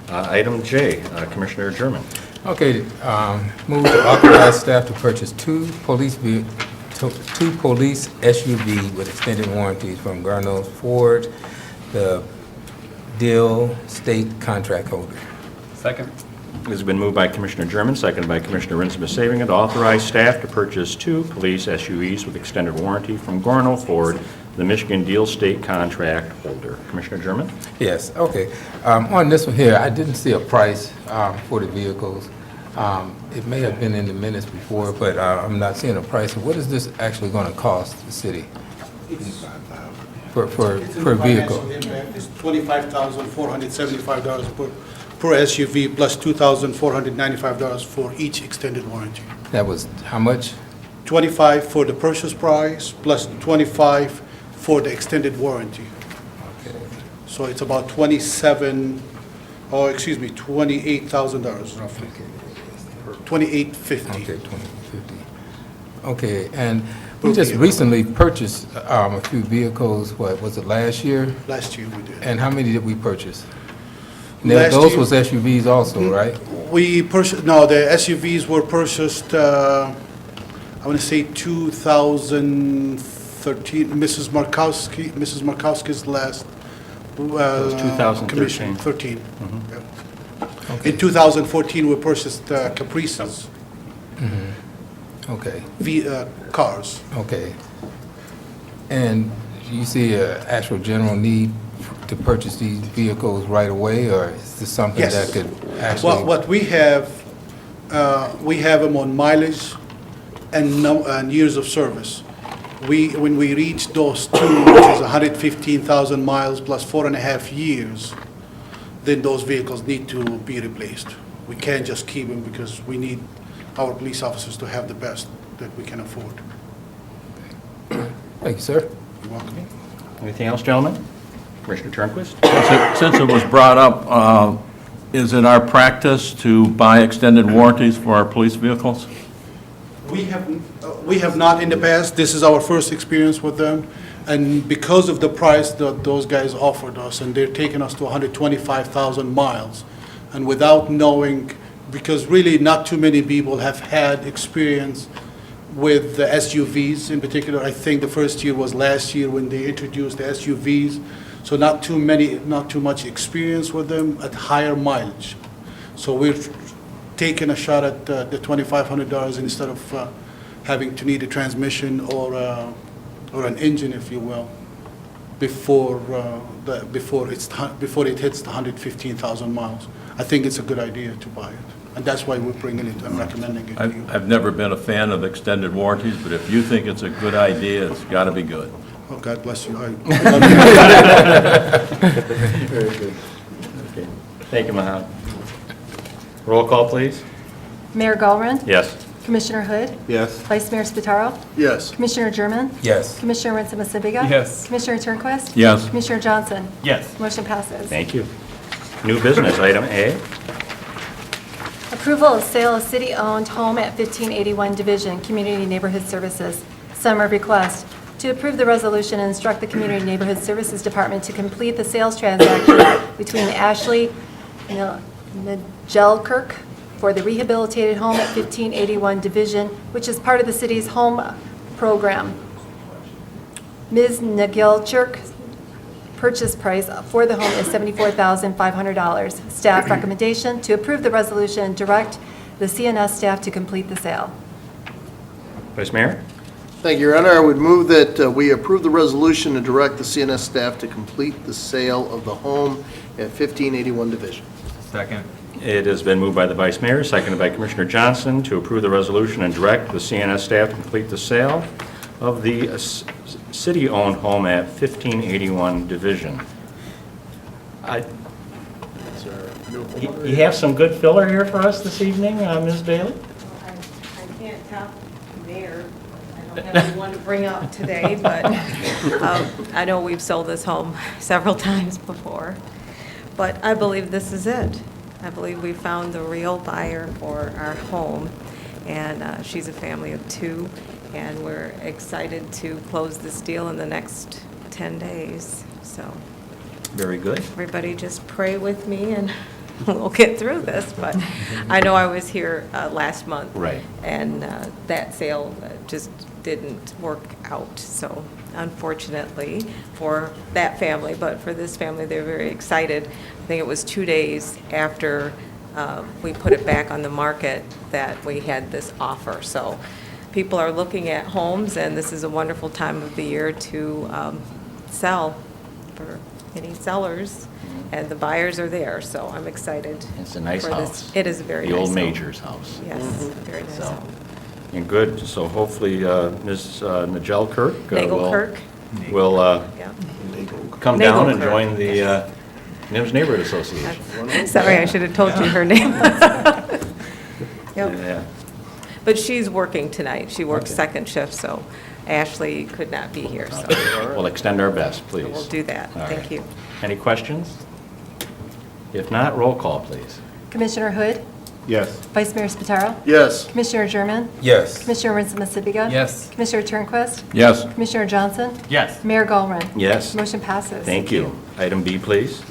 Item J, Commissioner German. Okay, move to authorize staff to purchase two police SUV with extended warranties from Garneau Ford, the deal state contract holder. Second. It has been moved by Commissioner German, seconded by Commissioner Rinsema-Sibiga, to authorize staff to purchase two police SUVs with extended warranty from Garneau Ford, the Michigan Deal State contract holder. Commissioner German? Yes, okay. On this one here, I didn't see a price for the vehicles. It may have been in the minutes before, but I'm not seeing a price. What is this actually going to cost the city per vehicle? It's $25,475 per SUV plus $2,495 for each extended warranty. That was how much? $25 for the purchase price plus $25 for the extended warranty. Okay. So it's about $28,000 roughly. $2,850. Okay, 2050. Okay, and we just recently purchased a few vehicles, what, was it last year? Last year we did. And how many did we purchase? Now, Last those year- was SUVs also, right? We purchased, no, the SUVs were purchased, I want to say 2013, Mrs. Markowski's last was 2013. commission, 13. Mhm. Yeah. In 2014, we purchased Caprices, Okay, cars. okay. And you see an actual general need to purchase these vehicles right away, or is this something Yes. that could actually? What we have them on mileage and years of service. When we reach those two, which is 115,000 miles plus 4.5 years, then those vehicles need to be replaced. We can't just keep them because we need our police officers to have the best that we can afford. Thank you, sir. You're welcome. Anything else, gentlemen? Commissioner Turnquist? Since it was brought up, is it our practice to buy extended warranties for our police vehicles? We have not in the past. This is our first experience with them. And because of the price that those guys offered us, and they're taking us to 125,000 miles, and without knowing, because really not too many people have had experience with the SUVs in particular. I think the first year was last year when they introduced the SUVs. So not too much experience with them at higher mileage. So we're taking a shot at the $2,500 instead of having to need a transmission or an engine, if you will, before it hits the 115,000 miles. I think it's a good idea to buy it, and that's why we're bringing it and recommending it to you. I've never been a fan of extended warranties, but if you think it's a good idea, it's got to be good. Oh, God bless you. I love Very good. Okay. Thank you, Mohammed. Roll call, please. Mayor Gallren? Yes. Commissioner Hood? Yes. Vice Mayor Spataro? Yes. Commissioner German? Yes. Commissioner Rinsema-Sibiga? Yes. Commissioner Turnquist? Yes. Commissioner Johnson? Yes. Motion passes. Thank you. New business, item A. Approval of sale of city-owned home at 1581 Division, Community Neighborhood Services. Summary request to approve the resolution and instruct the Community Neighborhood Services Department to complete the sales transaction between Ashley Nagelkirk for the rehabilitated home at 1581 Division, which is part of the city's home program. Ms. Nagelkirk purchase price for the home is $74,500. Staff recommendation to approve the resolution and direct the CNS staff to complete the sale. Vice Mayor? Thank you, Your Honor. I would move that we approve the resolution and direct the CNS staff to complete the sale of the home at 1581 Division. Second. It has been moved by the Vice Mayor, seconded by Commissioner Johnson, to approve the resolution and direct the CNS staff to complete the sale of the city-owned home at 1581 Division. You have some good filler here for us this evening, Ms. Bailey? I can't top the mayor. I don't have anyone to bring up today, but I know we've sold this home several times before. But I believe this is it. I believe we found the real buyer for our home, and she's a family of two, and we're excited to close this deal in the next 10 days. So Very good. everybody just pray with me, and we'll get through this. But I know I was here last month. Right. And that sale just didn't work out. So unfortunately for that family, but for this family, they're very excited. I think it was 2 days after we put it back on the market that we had this offer. So people are looking at homes, and this is a wonderful time of the year to sell for any sellers, and the buyers are there, so I'm excited. It's a nice for this. house. It is a very nice The old home. Major's house. Yes, very nice So, home. and good, so hopefully Ms. Nagelkirk Nagelkirk. will Yeah. come down and Nagelkirk. join the NIMS Neighborhood Association. Sorry, I should have told you her name. Yep. Yeah. But she's working tonight. She works Okay. second shift, so Ashley could not be here, so We'll extend our best, please. we'll do that. All Thank right. you. Any questions? If not, roll call, please. Commissioner Hood? Yes. Vice Mayor Spataro? Yes. Commissioner German? Yes. Commissioner Rinsema-Sibiga? Yes. Commissioner Turnquist? Yes. Commissioner Johnson? Yes. Mayor Gallren? Yes. Motion passes. Thank you. Item B, please.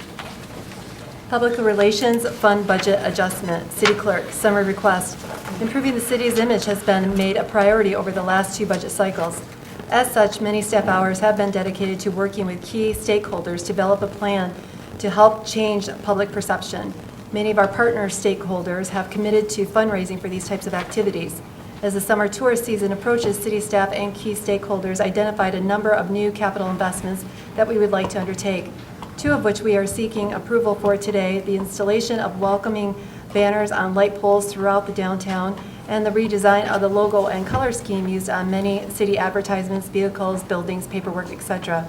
Public Relations Fund Budget Adjustment. City Clerk, summary request. Improving the city's image has been made a priority over the last 2 budget cycles. As such, many staff hours have been dedicated to working with key stakeholders to develop a plan to help change public perception. Many of our partner stakeholders have committed to fundraising for these types of activities. As the summer tourist season approaches, city staff and key stakeholders identified a number of new capital investments that we would like to undertake, 2 of which we are seeking approval for today: the installation of welcoming banners on light poles throughout the downtown, and the redesign of the logo and color scheme used on many city advertisements, vehicles, buildings, paperwork, etc.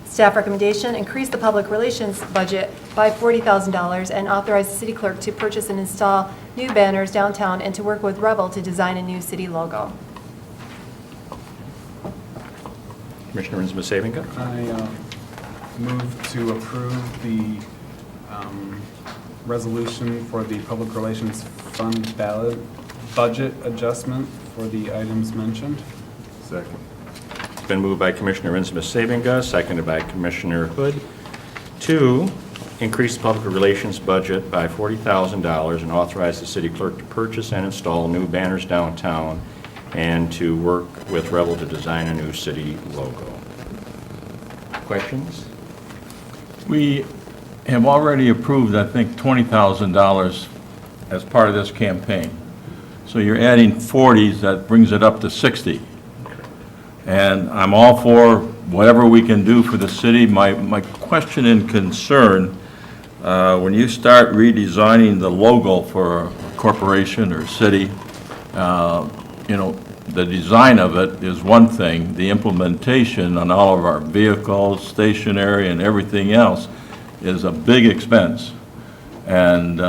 Staff recommendation: increase the public relations budget by $40,000 and authorize the city clerk to purchase and install new banners downtown and to work with Revel to design a new city logo. Commissioner Rinsema-Sabenga? I move to approve the resolution for the Public Relations Fund ballot budget adjustment for the items mentioned. Second. It's been moved by Commissioner Rinsema-Sabenga, seconded by Commissioner Hood, to increase the public relations budget by $40,000 and authorize the city clerk to purchase and install new banners downtown and to work with Revel to design a new city logo. Questions? We have already approved, I think, $20,000 as part of this campaign. So you're adding 40s, that brings it up to 60. And I'm all for whatever we can do for the city. My question and concern, when you start redesigning the logo for a corporation or city, you know, the design of it is one thing. The implementation on all of our vehicles, stationery, and everything else is a big expense. And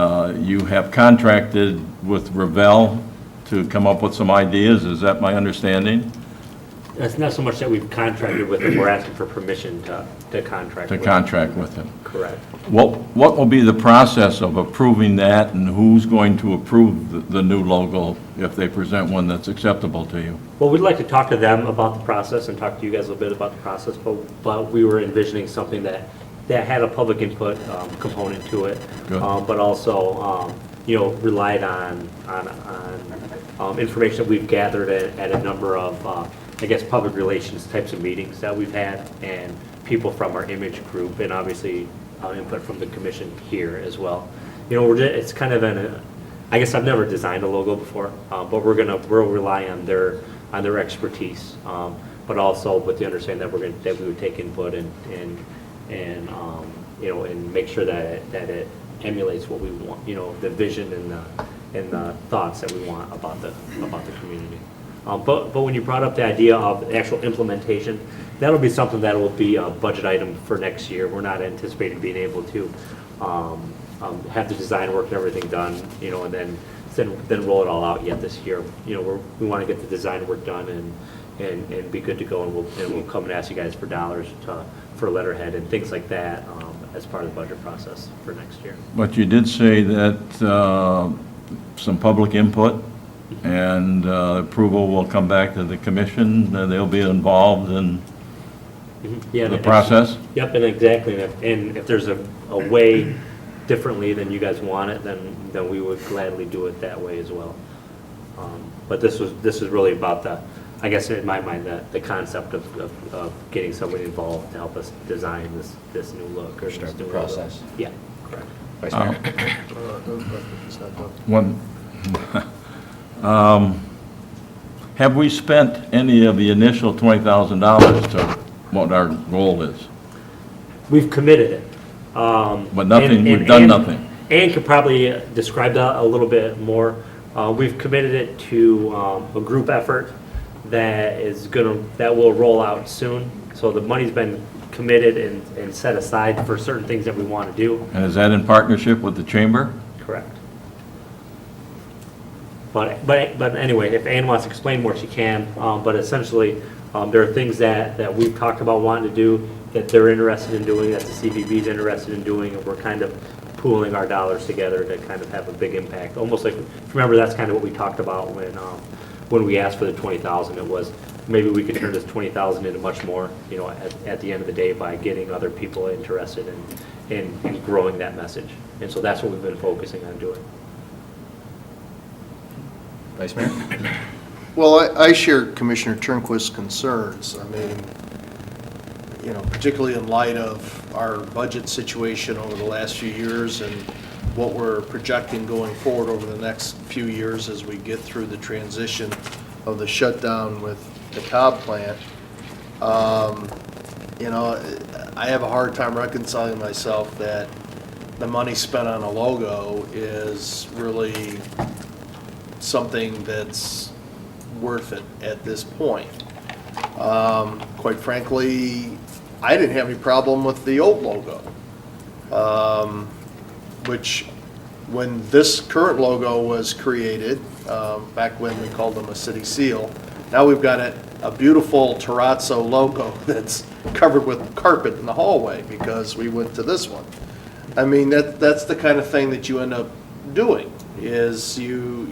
you have contracted with Revel to come up with some ideas. Is that my understanding? It's not so much that we've contracted with him, we're asking for permission to contract with him. To contract with him. Correct. What will be the process of approving that, and who's going to approve the new logo if they present one that's acceptable to you? Well, we'd like to talk to them about the process and talk to you guys a little bit about the process, but we were envisioning something that had a public input component to it, but also, you know, relied on information that we've gathered at a number of I guess, public relations types of meetings that we've had, and people from our image group, and obviously input from the commission here as well. You know, it's kind of I guess I've never designed a logo before, but we'll rely on their expertise, but also with the understanding that we would take input and you know, and make sure that it emulates what we want, you know, the vision and the thoughts that we want about the community. But when you brought up the idea of the actual implementation, that'll be something that will be a budget item for next year. We're not anticipating being able to have the design work and everything done, you know, and then roll it all out yet this year. You know, we want to get the design work done and be good to go, and we'll come and ask you guys for dollars for letterhead and things like that as part of the budget process for next year. But you did say that some public input and approval will come back to the commission, and they'll be involved in the process? Yep, and exactly. And if there's a way differently than you guys want it, then we would gladly do it that way as well. But this is really about I guess in my mind, the concept of getting somebody involved to help us design this new look or start this the new process. Logo. Yeah, correct. Vice Mayor. One. Have we spent any of the initial $20,000 to what our goal is? We've committed it. But nothing, we've done nothing. Ann could probably describe that a little bit more. We've committed it to a group effort that will roll out soon. So the money's been committed and set aside for certain things that we want to do. And is that in partnership with the chamber? Correct. But anyway, if Ann wants to explain more, she can. But essentially, there are things that we've talked about wanting to do, that they're interested in doing, that the CVB is interested in doing, and we're kind of pooling our dollars together to kind of have a big impact. Almost like, remember, that's kind of what we talked about when we asked for the 20,000. It was maybe we could turn this 20,000 into much more, you know, at the end of the day by getting other people interested in growing that message. And so that's what we've been focusing on doing. Vice Mayor? Well, I share Commissioner Turnquist's concerns. I mean, you know, particularly in light of our budget situation over the last few years and what we're projecting going forward over the next few years as we get through the transition of the shutdown with the Cobb plant. You know, I have a hard time reconciling myself that the money spent on a logo is really something that's worth it at this point. Quite frankly, I didn't have any problem with the old logo, which when this current logo was created, back when we called them a city seal, now we've got a beautiful terrazzo logo that's covered with carpet in the hallway because we went to this one. I mean, that's the kind of thing that you end up doing, is you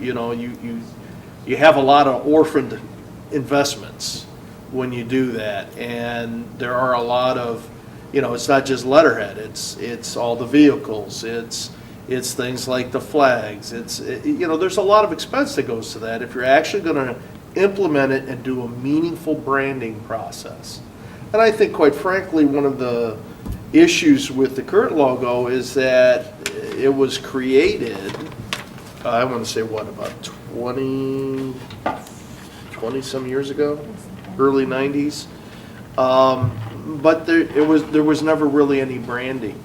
have a lot of orphaned investments when you do that, and there are a lot of, you know, it's not just letterhead, it's all the vehicles, it's things like the flags, you know, there's a lot of expense that goes to that if you're actually going to implement it and do a meaningful branding process. And I think, quite frankly, one of the issues with the current logo is that it was created, I want to say, what, about 20 some years ago, early 90s. But there was never really any branding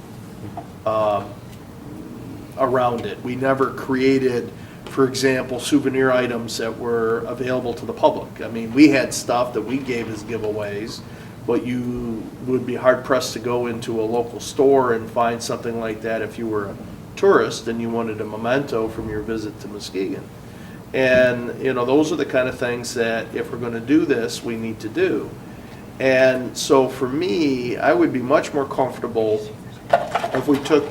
around it. We never created, for example, souvenir items that were available to the public. I mean, we had stuff that we gave as giveaways, but you would be hard pressed to go into a local store and find something like that if you were a tourist and you wanted a memento from your visit to Muskegon. And, you know, those are the kind of things that if we're going to do this, we need to do. And so for me, I would be much more comfortable if we took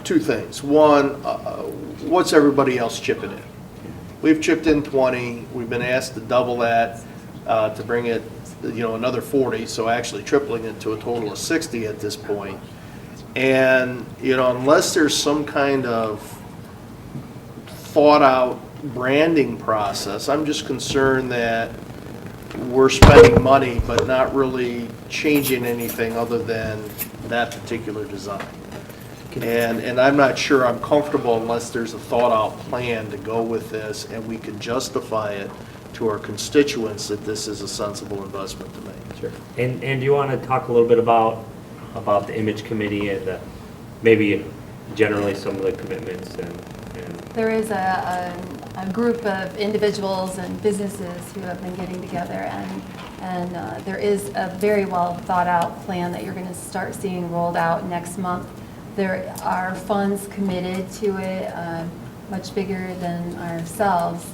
two things. One, what's everybody else chipping in? We've chipped in 20. We've been asked to double that to bring it, you know, another 40, so actually tripling it to a total of 60 at this point. And, you know, unless there's some kind of thought out branding process, I'm just concerned that we're spending money but not really changing anything other than that particular design. And I'm not sure I'm comfortable unless there's a thought out plan to go with this and we can justify it to our constituents that this is a sensible investment to make. Sure. And do you want to talk a little bit about the image committee and maybe generally some of the commitments and There is a group of individuals and businesses who have been getting together, and there is a very well thought out plan that you're going to start seeing rolled out next month. There are funds committed to it, much bigger than ourselves,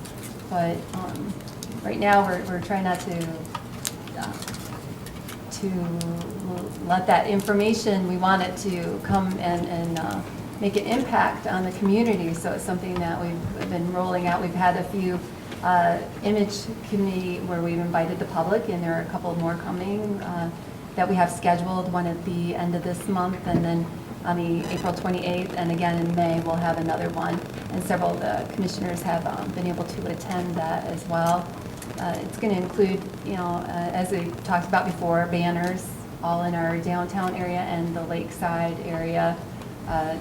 but right now we're trying not to let that information, we want it to come and make an impact on the community. So it's something that we've been rolling out. We've had a few image committee where we've invited the public, and there are a couple more coming that we have scheduled, one at the end of this month, and then on the April 28th, and again in May we'll have another one. And several of the commissioners have been able to attend that as well. It's going to include, you know, as we talked about before, banners all in our downtown area and the lakeside area. I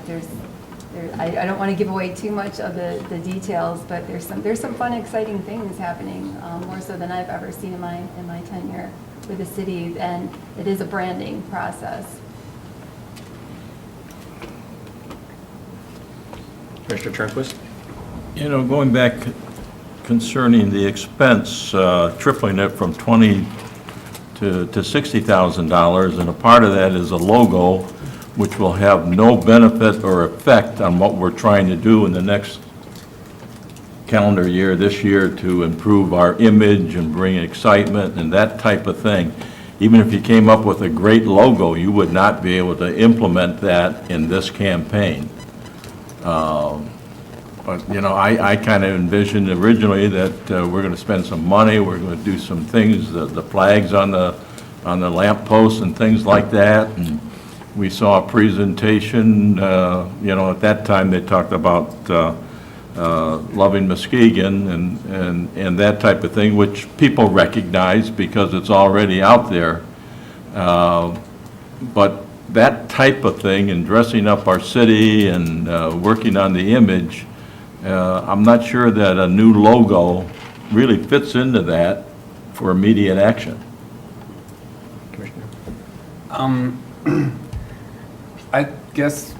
don't want to give away too much of the details, but there's some fun, exciting things happening, more so than I've ever seen in my tenure with the city, and it is a branding process. Commissioner Turnquist? You know, going back concerning the expense, tripling it from $20,000 to $60,000, and a part of that is a logo, which will have no benefit or effect on what we're trying to do in the next calendar year, this year, to improve our image and bring excitement and that type of thing. even if you came up with a great logo, you would not be able to implement that in this campaign. But, you know, I kind of envisioned originally that we're going to spend some money, we're going to do some things, the flags on the lamp posts and things like that. And we saw a presentation, you know, at that time they talked about loving Muskegon and that type of thing, which people recognize because it's already out there. But that type of thing and dressing up our city and working on the image, I'm not sure that a new logo really fits into that for immediate action. I guess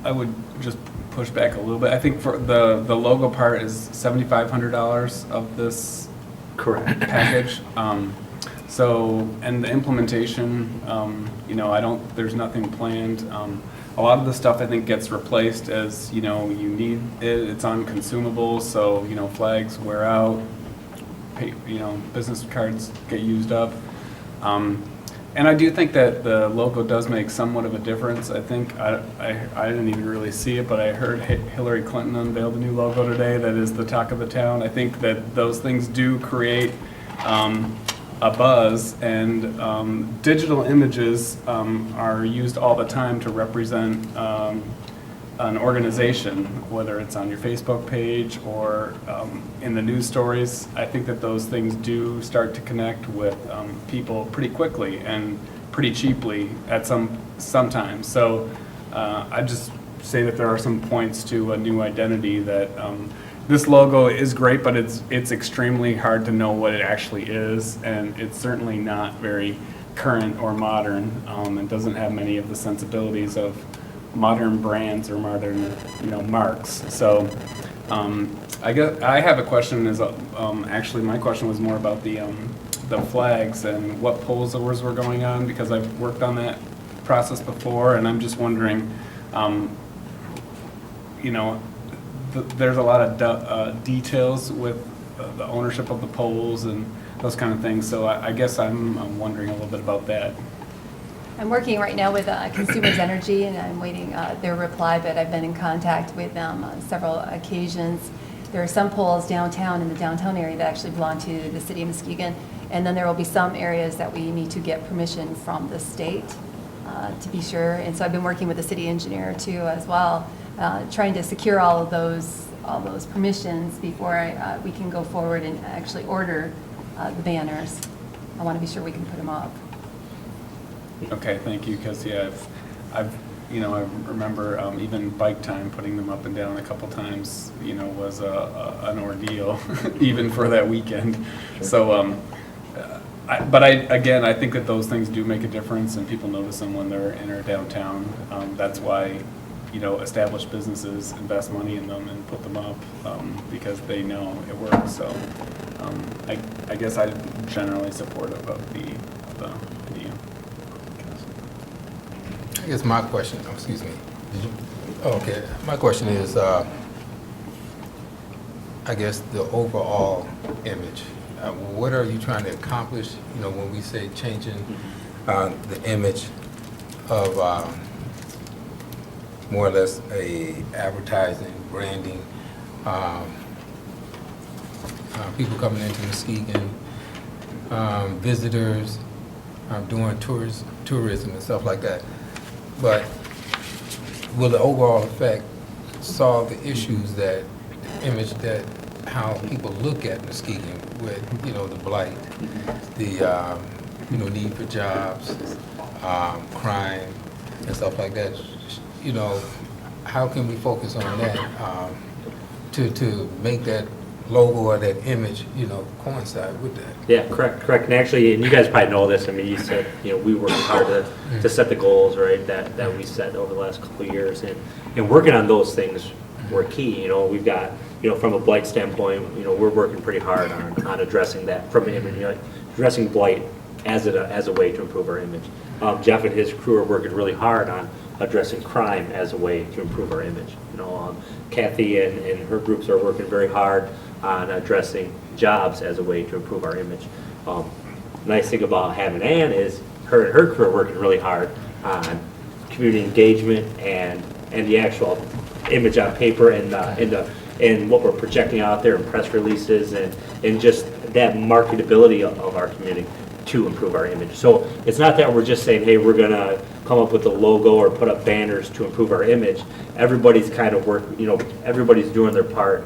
I would just push back a little bit. I think for the logo part is $7,500 of this Correct. package. So, and the implementation, you know, there's nothing planned. A lot of the stuff I think gets replaced as, you know, you need it, it's on consumables, so, you know, flags wear out, you know, business cards get used up. And I do think that the logo does make somewhat of a difference. I think, I didn't even really see it, but I heard Hillary Clinton unveiled a new logo today that is the talk of the town. I think that those things do create a buzz, and digital images are used all the time to represent an organization, whether it's on your Facebook page or in the news stories. I think that those things do start to connect with people pretty quickly and pretty cheaply at sometimes. So I just say that there are some points to a new identity that this logo is great, but it's extremely hard to know what it actually is, and it's certainly not very current or modern, and doesn't have many of the sensibilities of modern brands or modern, you know, marks. So I guess I have a question. Actually my question was more about the flags and what polls were going on, because I've worked on that process before, and I'm just wondering, you know, there's a lot of details with the ownership of the polls and those kind of things. So I guess I'm wondering a little bit about that. I'm working right now with Consumers Energy, and I'm waiting their reply, but I've been in contact with them on several occasions. There are some polls downtown, in the downtown area, that actually belong to the city of Muskegon, and then there will be some areas that we need to get permission from the state to be sure. And so I've been working with the city engineer too as well, trying to secure all those permissions before we can go forward and actually order the banners. I want to be sure we can put them up. Okay, thank you, because yeah, I've you know, I remember even bike time, putting them up and down a couple times, you know, was an ordeal, even for that weekend. Sure. So, again, I think that those things do make a difference, and people notice them when they're in our downtown. That's why, you know, established businesses invest money in them and put them up, because they know it works. So, I guess I'm generally supportive of the idea. I guess my question, excuse me. Okay, my question is, I guess the overall image. What are you trying to accomplish? You know, when we say changing the image of more or less a advertising, branding, people coming into Muskegon, visitors, doing tourism and stuff like that. But will the overall effect solve the issues that image that how people look at Muskegon with, you know, the blight, the you know, need for jobs, crime and stuff like that? You know, how can we focus on that to make that logo or that image, you know, coincide with that? Yeah, correct. And actually, and you guys probably know this, I mean, you said, you know, we worked hard to set the goals, right, that we set over the last couple of years, and working on those things were key. You know, we've got, you know, from a blight standpoint, you know, we're working pretty hard on addressing that, from you know, addressing blight as a way to improve our image. Jeff and his crew are working really hard on addressing crime as a way to improve our image. You know, Kathy and her groups are working very hard on addressing jobs as a way to improve our image. nice thing about having Ann is her and her crew are working really hard on community engagement and the actual image on paper and what we're projecting out there in press releases and just that marketability of our community to improve our image. So it's not that we're just saying, hey, we're gonna come up with a logo or put up banners to improve our image. Everybody's kind of everybody's doing their part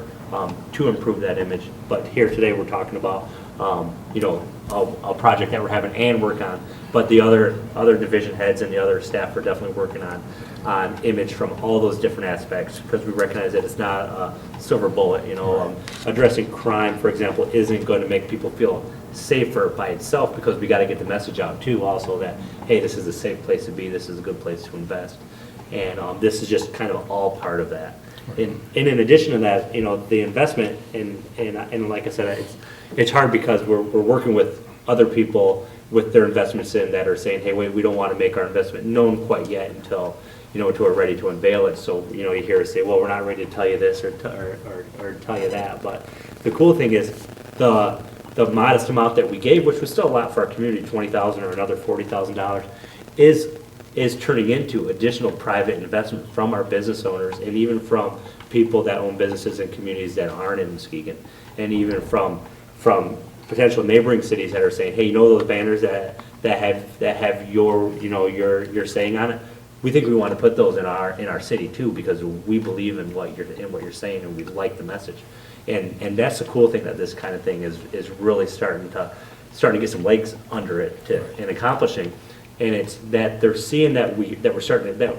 to improve that image. But here today, we're talking about, a project that we're having Ann work on, but the other division heads and the other staff are definitely working on image from all those different aspects, because we recognize that it's not a silver bullet. Addressing crime, for example, isn't going to make people feel safer by itself, because we got to get the message out too, also that, hey, this is a safe place to be, this is a good place to invest, and this is just kind of all part of that. And in addition to that, the investment, and like I said, it's hard because we're working with other people with their investments in that are saying, hey, wait, we don't want to make our investment known quite yet until we're ready to unveil it. So, you hear us say, well, we're not ready to tell you this or tell you that. But the cool thing is the modest amount that we gave, which was still a lot for our community, $20,000 or another $40,000, is turning into additional private investment from our business owners and even from people that own businesses in communities that aren't in Muskegon, and even from potential neighboring cities that are saying, hey, those banners that have your saying on it, we think we want to put those in our city too, because we believe in what you're saying and we like the message. And that's the cool thing, that this kind of thing is really starting to get some legs under it in accomplishing. And it's that they're seeing that we're starting to,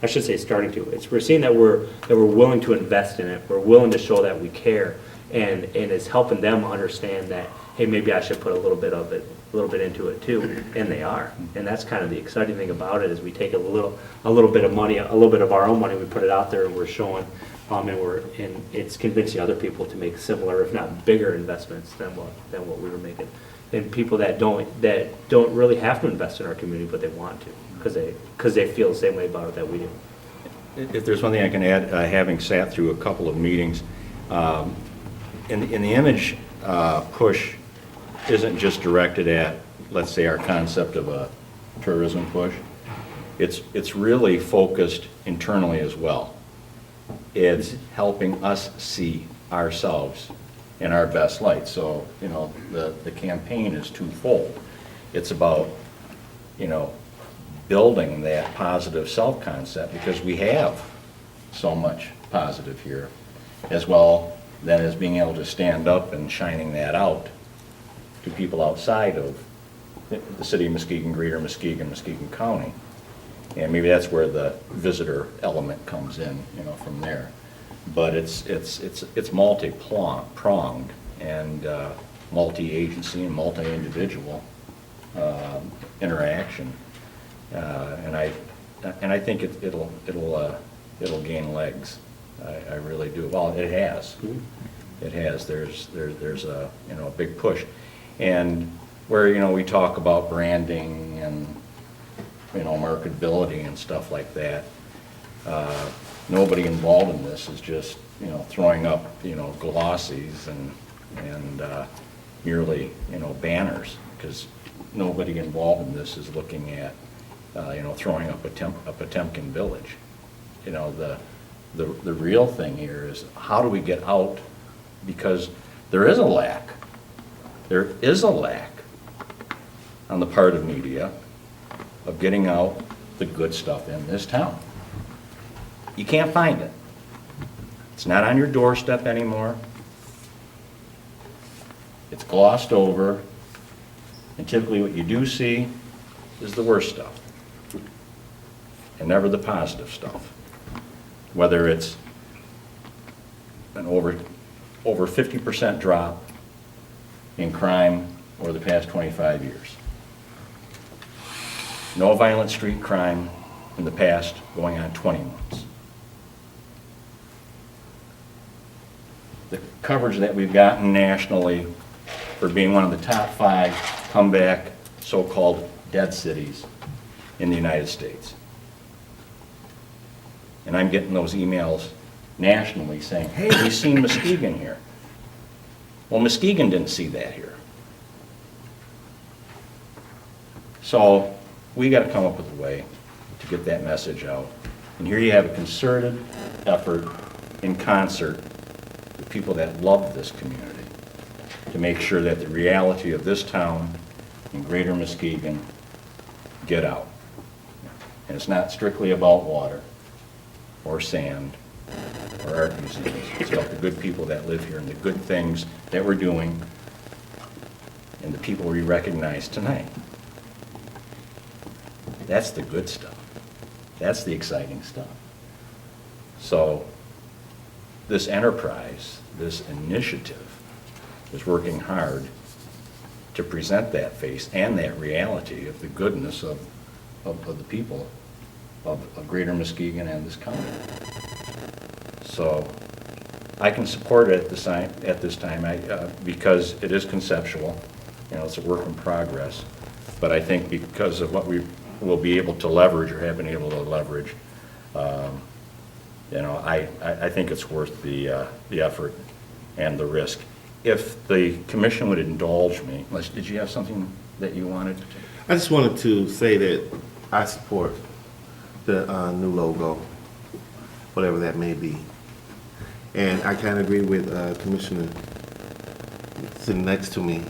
I should say starting to, we're seeing that we're willing to invest in it, we're willing to show that we care, and it's helping them understand that, hey, maybe I should put a little bit into it too, and they are. And that's kind of the exciting thing about it, is we take a little bit of money, a little bit of our own money, we put it out there and we're showing, and it's convincing other people to make similar, if not bigger, investments than what we were making. And people that don't really have to invest in our community, but they want to, because they feel the same way about it that we do. If there's one thing I can add, having sat through a couple of meetings, in the image push isn't just directed at, let's say, our concept of a tourism push. It's really focused internally as well. It's helping us see ourselves in our best light. So, the campaign is twofold. It's about, building that positive self-concept, because we have so much positive here, as well then as being able to stand up and shining that out to people outside of the city of Muskegon, Greater Muskegon, Muskegon County. And maybe that's where the visitor element comes in, from there. But it's multi-pronged and multi-agency and multi-individual interaction, and I think it'll gain legs. I really do. Well, it has. It has. There's a big push, and where we talk about branding and marketability and stuff like that. Nobody involved in this is just throwing up glossies and merely banners, because nobody involved in this is looking at throwing up a Potemkin village. The real thing here is, how do we get out, because there is a lack on the part of media of getting out the good stuff in this town. You can't find it. It's not on your doorstep anymore. It's glossed over, and typically what you do see is the worst stuff, and never the positive stuff. Whether it's an over 50% drop in crime over the past 25 years. No violent street crime in the past going on 20 months. The coverage that we've gotten nationally for being one of the top 5 comeback so-called dead cities in the United States. And I'm getting those emails nationally saying, hey, we've seen Muskegon here. Well, Muskegon didn't see that here. So we got to come up with a way to get that message out. And here you have a concerted effort in concert with people that love this community to make sure that the reality of this town in Greater Muskegon get out. And it's not strictly about water or sand or art museums. It's about the good people that live here and the good things that we're doing and the people we recognize tonight. That's the good stuff. That's the exciting stuff. So this enterprise, this initiative, is working hard to present that face and that reality of the goodness of the people of Greater Muskegon and this county. So I can support it at this time because it is conceptual. You know, it's a work in progress. But I think because of what we will be able to leverage or have been able to leverage, you know, I think it's worth the effort and the risk. If the commission would indulge me, did you have something that you wanted to? I just wanted to say that I support the new logo, whatever that may be. And I kind of agree with Commissioner sitting next to me.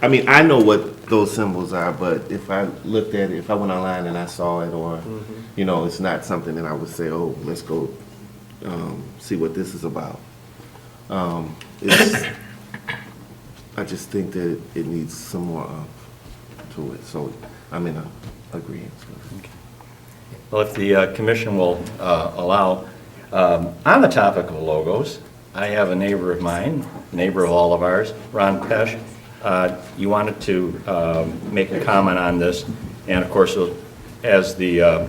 I mean, I know what those symbols are, but if I looked at it, if I went online and I saw it, or, you know, it's not something that I would say, oh, let's go see what this is about. I just think that it needs some more to it, so I'm in agreement. Okay. Well, if the commission will allow, on the topic of logos, I have a neighbor of mine, neighbor of all of ours, Ron Pesch. You wanted to make a comment on this, and of course, as the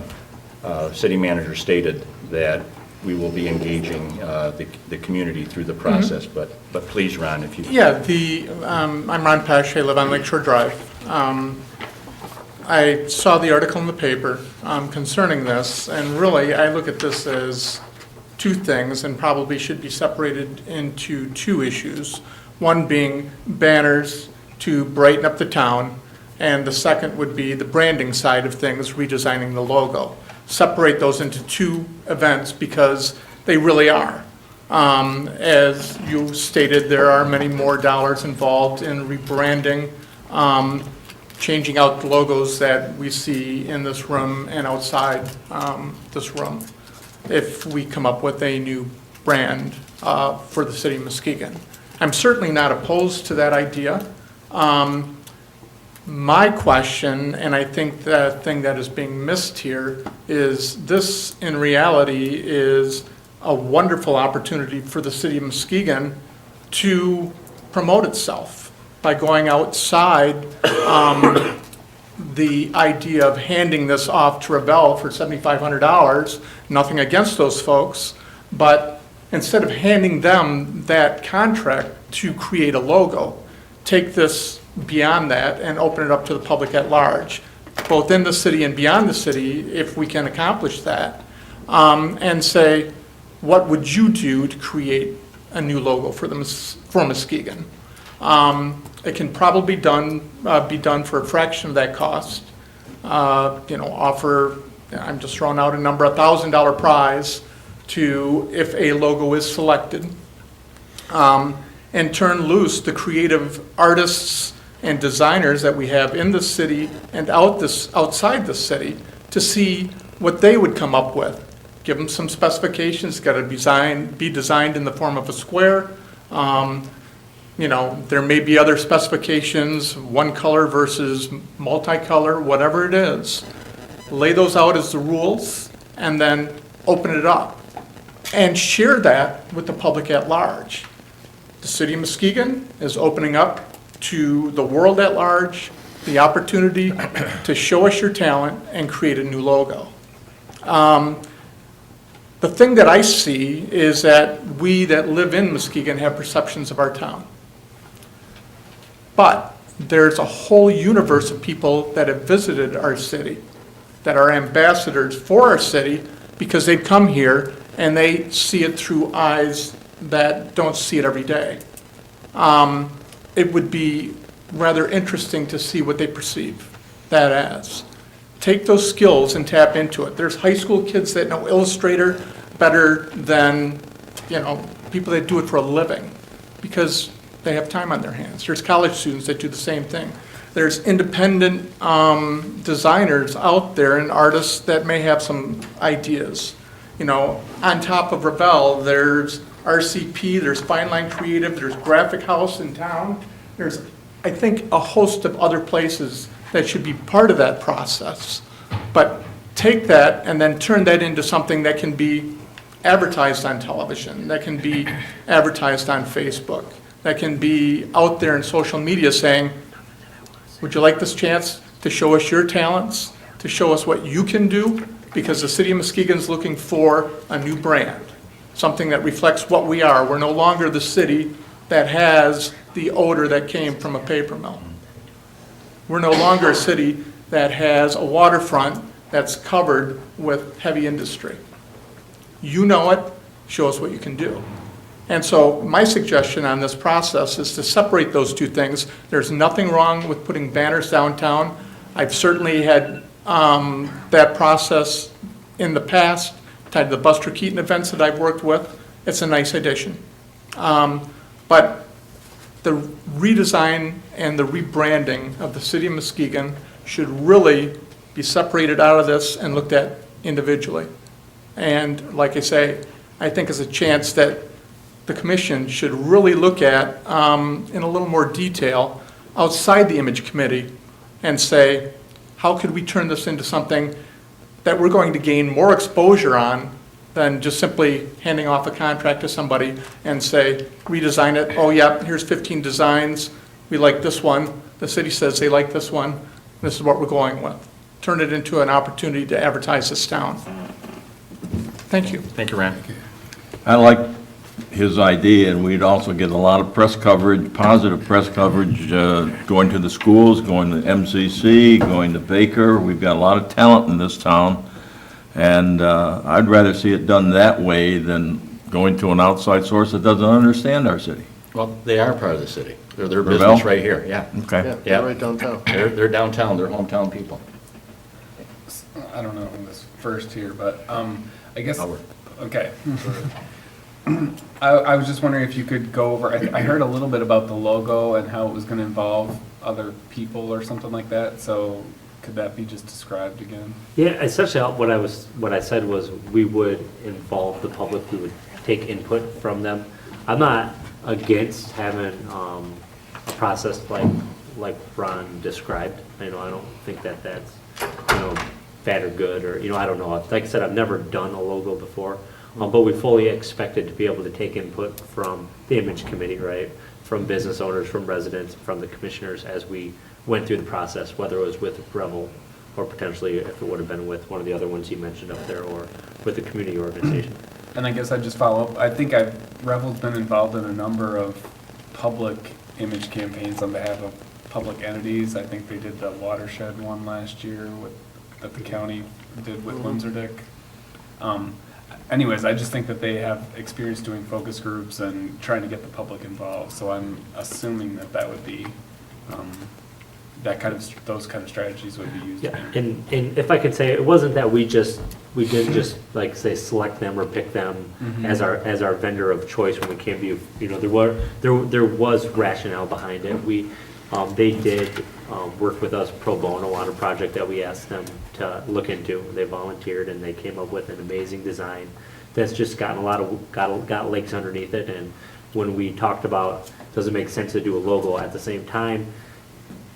city manager stated, that we will be engaging the community through the process. But please, Ron, if you... Yeah, I'm Ron Pesch. I live on Lakeshore Drive. I saw the article in the paper concerning this, and really, I look at this as two things, and probably should be separated into two issues. One being banners to brighten up the town, and the second would be the branding side of things, redesigning the logo. Separate those into two events because they really are. As you stated, there are many more dollars involved in rebranding, changing out the logos that we see in this room and outside this room, if we come up with a new brand for the city of Muskegon. I'm certainly not opposed to that idea. My question, and I think the thing that is being missed here, is this in reality is a wonderful opportunity for the city of Muskegon to promote itself by going outside the idea of handing this off to Rebel for $7,500, nothing against those folks, but instead of handing them that contract to create a logo, take this beyond that and open it up to the public at large, both in the city and beyond the city, if we can accomplish that, and say, what would you do to create a new logo for Muskegon? It can probably be done for a fraction of that cost. Offer, I'm just throwing out a number, $1,000 prize to if a logo is selected, and turn loose the creative artists and designers that we have in the city and outside the city to see what they would come up with. Give them some specifications. It's got to be designed in the form of a square. There may be other specifications, one color versus multicolor, whatever it is. Lay those out as the rules and then open it up and share that with the public at large. The city of Muskegon is opening up to the world at large the opportunity to show us your talent and create a new logo. The thing that I see is that we that live in Muskegon have perceptions of our town. But there's a whole universe of people that have visited our city, that are ambassadors for our city because they've come here and they see it through eyes that don't see it every day. It would be rather interesting to see what they perceive that as. Take those skills and tap into it. There's high school kids that know Illustrator better than, people that do it for a living because they have time on their hands. There's college students that do the same thing. There's independent designers out there and artists that may have some ideas. On top of Revell, there's RCP, there's Fine Line Creative, there's Graphic House in town. There's, I think, a host of other places that should be part of that process. But take that and then turn that into something that can be advertised on television, that can be advertised on Facebook, that can be out there in social media saying, would you like this chance to show us your talents, to show us what you can do? Because the city of Muskegon's looking for a new brand, something that reflects what we are. We're no longer the city that has the odor that came from a paper mill. We're no longer a city that has a waterfront that's covered with heavy industry. You know it, show us what you can do. And so my suggestion on this process is to separate those two things. There's nothing wrong with putting banners downtown. I've certainly had that process in the past, tied to the Buster Keaton events that I've worked with. It's a nice addition. But the redesign and the rebranding of the city of Muskegon should really be separated out of this and looked at individually. And like I say, I think it's a chance that the commission should really look at in a little more detail outside the image committee and say, how could we turn this into something that we're going to gain more exposure on than just simply handing off a contract to somebody and say, redesign it. Oh yeah, here's 15 designs. We like this one. The city says they like this one. This is what we're going with. Turn it into an opportunity to advertise this town. Thank you. Thank you, Rand. I like his idea, and we'd also get a lot of press coverage, positive press coverage, going to the schools, going to MCC, going to Baker. We've got a lot of talent in this town, and I'd rather see it done that way than going to an outside source that doesn't understand our city. Well, they are part of the city. They're their Revell? business right here, yeah. Okay. Yeah, Yeah. they're right downtown. They're downtown, they're hometown people. I don't know who was first here, but I guess, Howard. okay. I was just wondering if you could go over, I heard a little bit about the logo and how it was going to involve other people or something like that, so could that be just described again? Yeah, essentially what I said was we would involve the public, we would take input from them. I'm not against having a process like Ron described. I don't think that that's bad or good, or I don't know. Like I said, I've never done a logo before, but we fully expected to be able to take input from the image committee, right? From business owners, from residents, from the commissioners as we went through the process, whether it was with Revel or potentially if it would have been with one of the other ones you mentioned up there, or with the community organization. And I guess I'd just follow up. I think Revel's been involved in a number of public image campaigns on behalf of public entities. I think they did the watershed one last year that the county did with Windsor Dick. Anyways, I just think that they have experience doing focus groups and trying to get the public involved. So I'm assuming that would be those kind of strategies would be used. Yeah, and if I could say, it wasn't that we didn't just like say select them or pick them as our vendor of choice when we came to you. There was rationale behind it. They did work with us pro bono on a project that we asked them to look into. They volunteered and they came up with an amazing design that's just gotten got legs underneath it. And when we talked about, does it make sense to do a logo at the same time?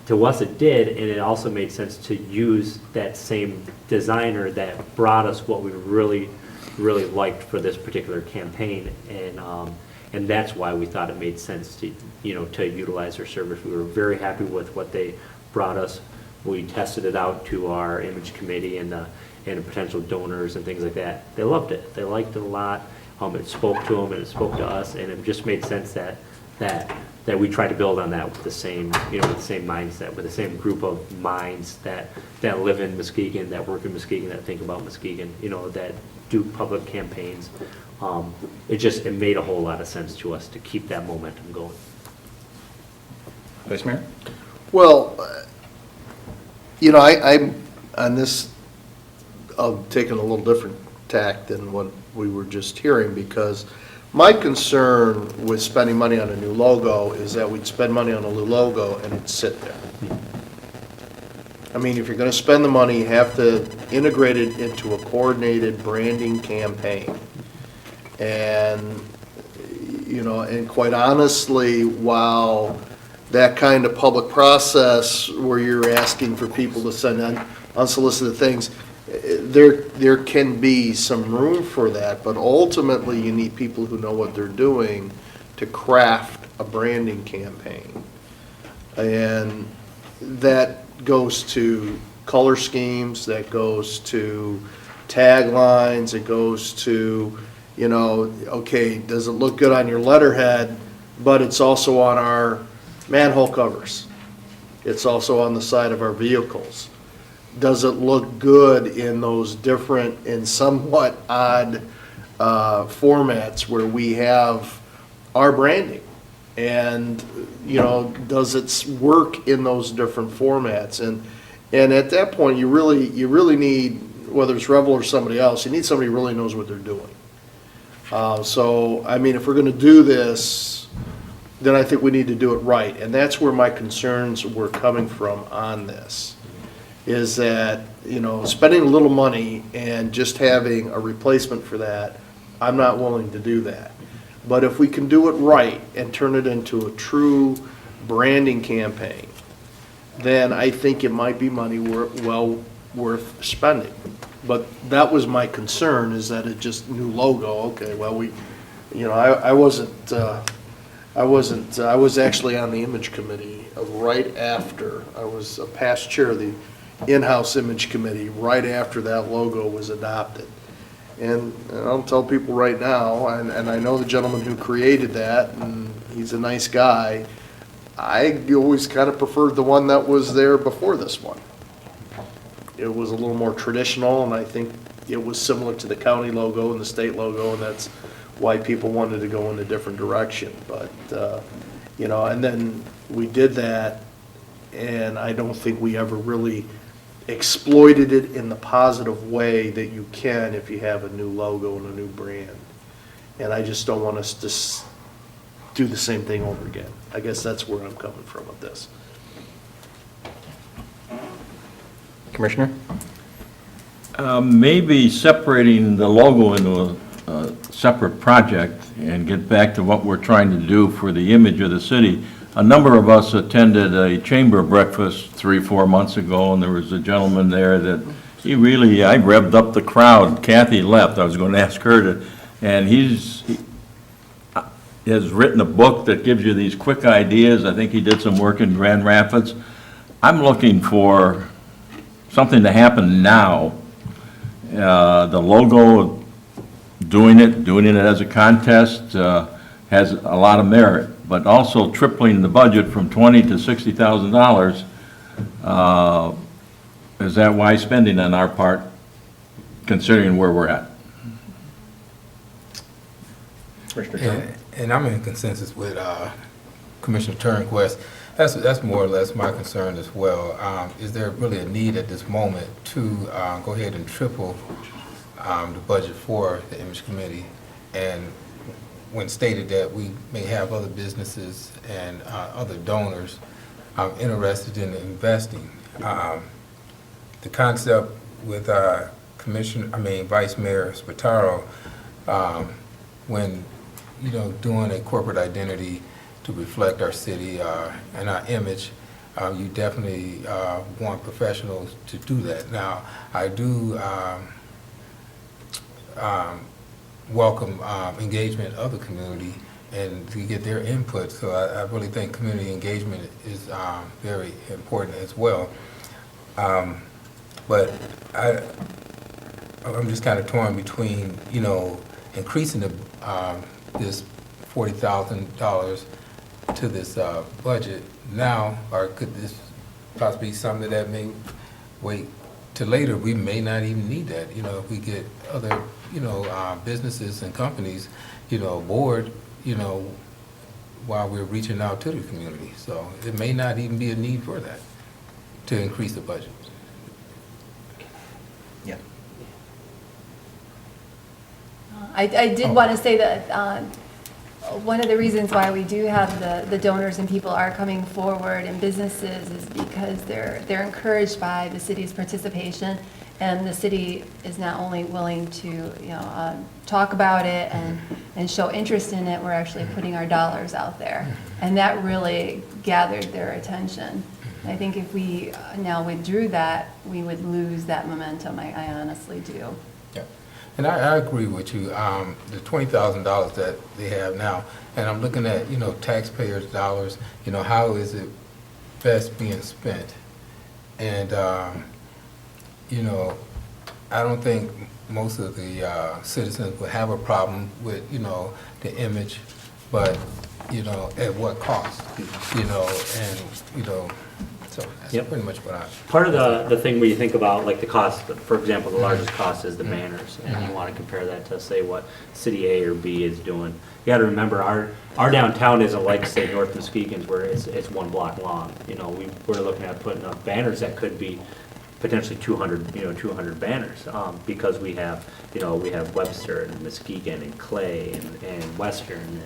To us it did, and it also made sense to use that same designer that brought us what we really, really liked for this particular campaign, and that's why we thought it made sense to utilize their service. We were very happy with what they brought us. We tested it out to our image committee and potential donors and things like that. They loved it. They liked it a lot. It spoke to them and it spoke to us, and it just made sense that we try to build on that with the same mindset, with the same group of minds that live in Muskegon, that work in Muskegon, that think about Muskegon, that do public campaigns. It made a whole lot of sense to us to keep that momentum going. Vice Mayor? Well, I'm on this, I'm taking a little different tack than what we were just hearing, because my concern with spending money on a new logo is that we'd spend money on a new logo and it'd sit there. I mean, if you're gonna spend the money, you have to integrate it into a coordinated branding campaign. And, and quite honestly, while that kind of public process where you're asking for people to send unsolicited things, there can be some room for that, but ultimately you need people who know what they're doing to craft a branding campaign. And that goes to color schemes, that goes to taglines, it goes to, okay, does it look good on your letterhead, but it's also on our manhole covers. It's also on the side of our vehicles. Does it look good in those different and somewhat odd formats where we have our branding? And, does it work in those different formats? And at that point, you really need, whether it's Rebel or somebody else, you need somebody who really knows what they're doing. So, I mean, if we're gonna do this, then I think we need to do it right. And that's where my concerns were coming from on this, is that, spending a little money and just having a replacement for that, I'm not willing to do that. But if we can do it right and turn it into a true branding campaign, then I think it might be money well worth spending. But that was my concern, is that it just new logo. Okay, well, I was actually on the image committee right after. I was a past chair of the in-house image committee right after that logo was adopted. And I'll tell people right now, and I know the gentleman who created that, and he's a nice guy, I always kind of preferred the one that was there before this one. It was a little more traditional, and I think it was similar to the county logo and the state logo, and that's why people wanted to go in a different direction. But, and then we did that, and I don't think we ever really exploited it in the positive way that you can if you have a new logo and a new brand. And I just don't want us to do the same thing over again. I guess that's where I'm coming from with this. Commissioner? Maybe separating the logo into a separate project and get back to what we're trying to do for the image of the city. A number of us attended a chamber breakfast 3-4 months ago, and there was a gentleman there that I revved up the crowd. Kathy left. I was going to ask her to, and he has written a book that gives you these quick ideas. I think he did some work in Grand Rapids. I'm looking for something to happen now. The logo, doing it as a contest has a lot of merit, but also tripling the budget from $20,000 to $60,000. Is that wise spending on our part, considering where we're at? And I'm in consensus with Commissioner Turnquist. That's more or less my concern as well. Is there really a need at this moment to go ahead and triple the budget for the Image Committee? And when stated that we may have other businesses and other donors interested in investing. The concept with Vice Mayor Spataro, when doing a corporate identity to reflect our city and our image, you definitely want professionals to do that. Now, I do welcome engagement of the community and to get their input. So I really think community engagement is very important as well. But I'm just kind of torn between, increasing this $40,000 to this budget now, or could this possibly be something that may wait till later? We may not even need that. If we get other, businesses and companies, aboard, while we're reaching out to the community. So it may not even be a need for that, to increase the budget. Yeah. I did want to say that one of the reasons why we do have the donors and people are coming forward and businesses is because they're encouraged by the city's participation, and the city is not only willing to talk about it and show interest in it, we're actually putting our dollars out there, and that really gathered their attention. I think if we now withdrew that, we would lose that momentum. I honestly do. Yeah, and I agree with you. The $20,000 that they have now, and I'm looking at, taxpayers' dollars, how is it best being spent? And, I don't think most of the citizens would have a problem with, the image, but, at what cost? So that's pretty much what I... Part of the thing where you think about, like, the cost, for example, the largest cost is the banners, and you want to compare that to, say, what City A or B is doing. You got to remember, our downtown isn't like, say, North Muskegon's, where it's one block long. We're looking at putting up banners that could be potentially 200 banners, because we have Webster and Muskegon and Clay and Western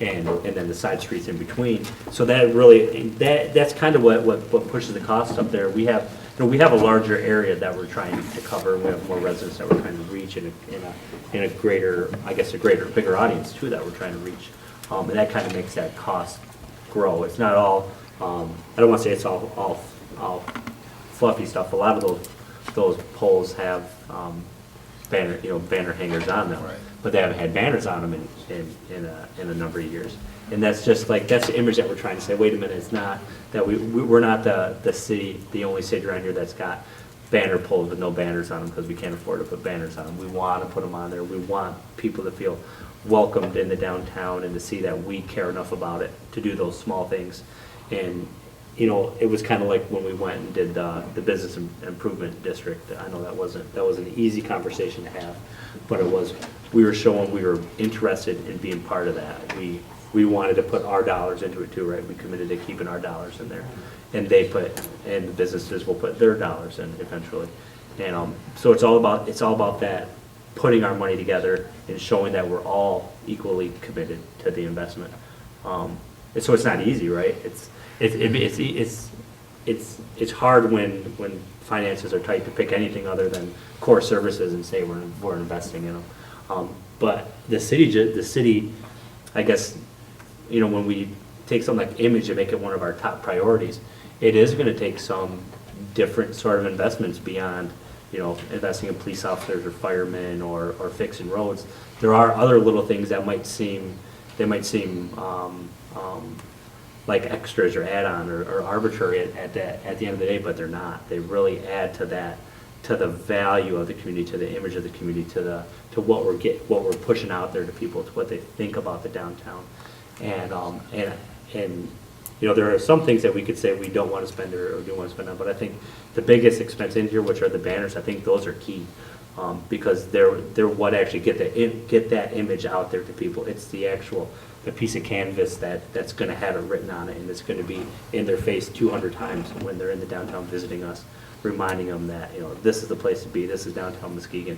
and then the side streets in between. So that really, that's kind of what pushes the cost up there. We have a larger area that we're trying to cover. We have more residents that we're trying to reach in a greater, bigger audience too that we're trying to reach. And that kind of makes that cost grow. It's not all, I don't want to say it's all fluffy stuff. A lot of those poles have banner hangers on them, right, but they haven't had banners on them in a number of years. And that's just like, that's the image that we're trying to say, wait a minute, it's not that we're not the city, the only city around here that's got banner poles with no banners on them because we can't afford to put banners on them. We want to put them on there. We want people to feel welcomed in the downtown and to see that we care enough about it to do those small things. And it was kind of like when we went and did the business improvement district. I know that wasn't an easy conversation to have, but we were showing we were interested in being part of that. We wanted to put our dollars into it too, right? We committed to keeping our dollars in there, and the businesses will put their dollars in eventually. And so it's all about that, putting our money together and showing that we're all equally committed to the investment. And so it's not easy, right? It's hard when finances are tight to pick anything other than core services and say we're investing in them. But the city, I guess, when we take something like image and make it one of our top priorities, it is going to take some different sort of investments beyond, investing in police officers or firemen or fixing roads. There are other little things that might seem like extras or add-on or arbitrary at the end of the day, but they're not. They really add to that, to the value of the community, to the image of the community, to what we're pushing out there to people, to what they think about the downtown. And there are some things that we could say we don't want to spend or do want to spend on, but I think the biggest expense in here, which are the banners, I think those are key, because they're what actually get that image out there to people. It's the piece of canvas that's going to have it written on it, and it's going to be in their face 200 times when they're in the downtown visiting us, reminding them that this is the place to be. This is downtown Muskegon.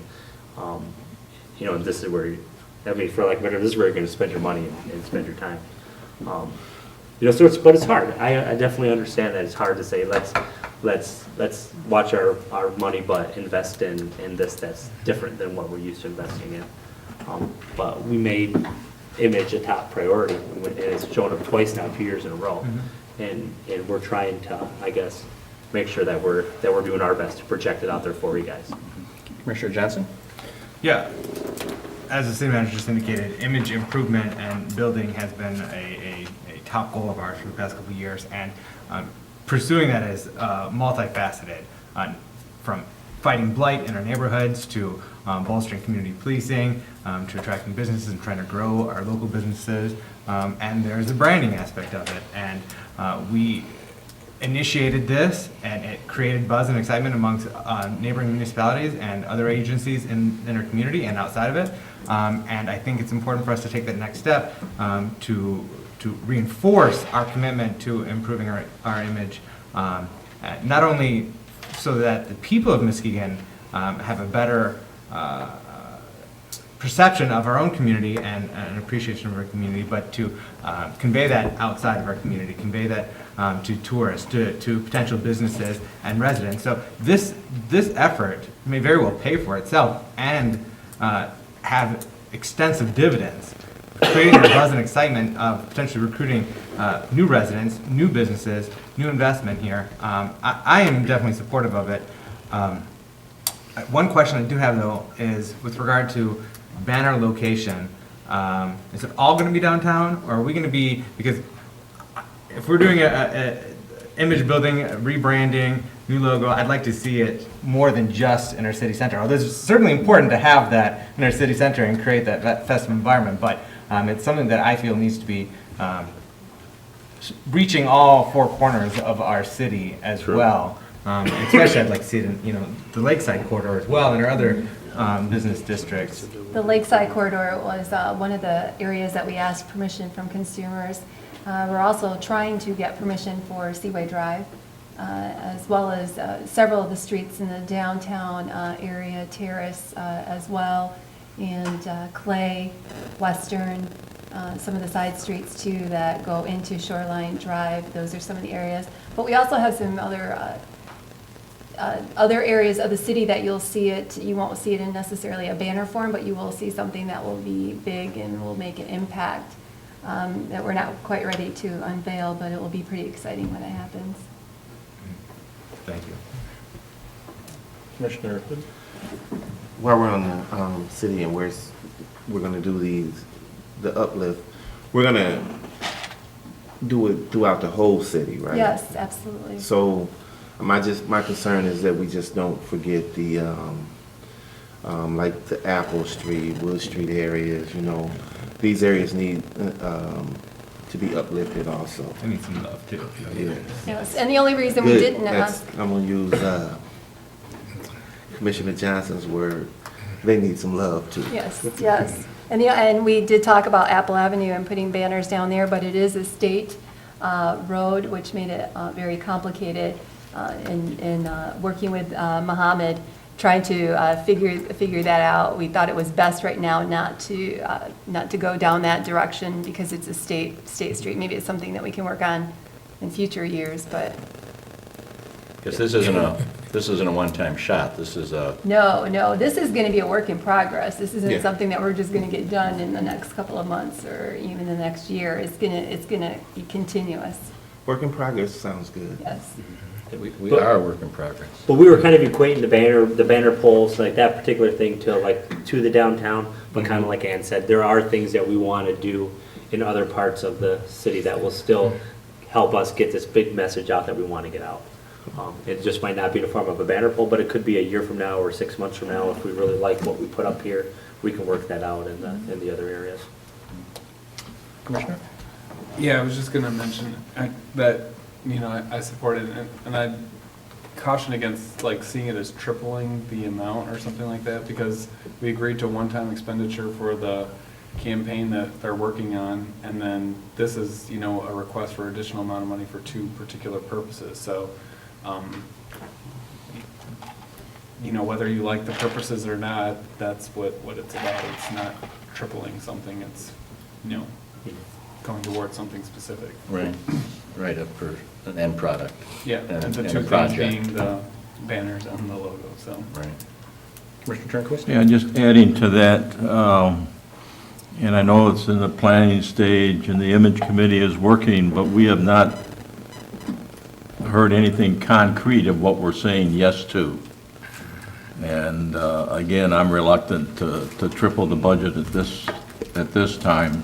And this is where for like whatever, this is where you're going to spend your money and spend your time. But it's hard. I definitely understand that it's hard to say let's watch our money but invest in this that's different than what we're used to investing in. But we made image a top priority, and it's shown up twice now, 2 years in a row. Mm-hmm. And we're trying to, I guess, make sure that we're doing our best to project it out there for you guys. Commissioner Johnson? Yeah. As the city manager just indicated, image improvement and building has been a top goal of ours for the past couple of years, and pursuing that is multifaceted, from fighting blight in our neighborhoods to bolstering community policing, to attracting businesses and trying to grow our local businesses, and there's a branding aspect of it. And we initiated this, and it created buzz and excitement amongst neighboring municipalities and other agencies in our community and outside of it. And I think it's important for us to take that next step to reinforce our commitment to improving our image, not only so that the people of Muskegon have a better perception of our own community and an appreciation of our community, but to convey that outside of our community, convey that to tourists, to potential businesses and residents. So this effort may very well pay for itself and have extensive dividends, creating a buzz and excitement of potentially recruiting new residents, new businesses, new investment here. I am definitely supportive of it. One question I do have, though, is with regard to banner location. Is it all going to be downtown, or are we going to be, because if we're doing a image building, rebranding, new logo, I'd like to see it more than just in our city center. Although it's certainly important to have that in our city center and create that festive environment, but it's something that I feel needs to be reaching all four corners of our city as well. Especially I'd like to see it in the Lakeside corridor as well and our other business districts. The Lakeside corridor was one of the areas that we asked permission from consumers. We're also trying to get permission for Seaway Drive, as well as several of the streets in the downtown area, Terrace as well, and Clay, Western, some of the side streets too that go into Shoreline Drive. Those are some of the areas. But we also have some other areas of the city that you'll see it. You won't see it in necessarily a banner form, but you will see something that will be big and will make an impact that we're not quite ready to unveil, but it will be pretty exciting when it happens. Thank you. Commissioner Hood? While we're on the city and we're going to do the uplift, we're going to do it throughout the whole city, right? Yes, absolutely. So my concern is that we just don't forget the like the Apple Street, Wood Street areas. These areas need to be uplifted also. I need some love too. Yes, and the only reason we didn't ask. I'm gonna use Commissioner Johnson's word. They need some love too. Yes, yes. And we did talk about Apple Avenue and putting banners down there, but it is a state road, which made it very complicated. In working with Mohammed, trying to figure that out, we thought it was best right now not to go down that direction because it's a state street. Maybe it's something that we can work on in future years, but. Because this isn't a one-time shot. This is a. No, this is going to be a work in progress. This isn't Yeah. something that we're just going to get done in the next couple of months or even the next year. It's gonna be continuous. Work in progress sounds good. Yes. We are a work in progress. But we were kind of equating the banner poles, like that particular thing to the downtown, but kind of like Ann said, there are things that we want to do in other parts of the city that will still help us get this big message out that we want to get out. It just might not be in the form of a banner pole, but it could be a year from now or 6 months from now. If we really like what we put up here, we can work that out in the other areas. Commissioner? Yeah, I was just going to mention that, I support it, and I'd caution against seeing it as tripling the amount or something like that, because we agreed to a one-time expenditure for the campaign that they're working on, and then this is, a request for additional amount of money for two particular purposes. So, whether you like the purposes or not, that's what it's about. It's not tripling something. It's, going towards something specific. Right, up for an end product. Yeah, and the a two things project. being the banners and the logo, so. Right. Commissioner Turnquist? Yeah, just adding to that, and I know it's in the planning stage and the image committee is working, but we have not heard anything concrete of what we're saying yes to. And again, I'm reluctant to triple the budget at this time,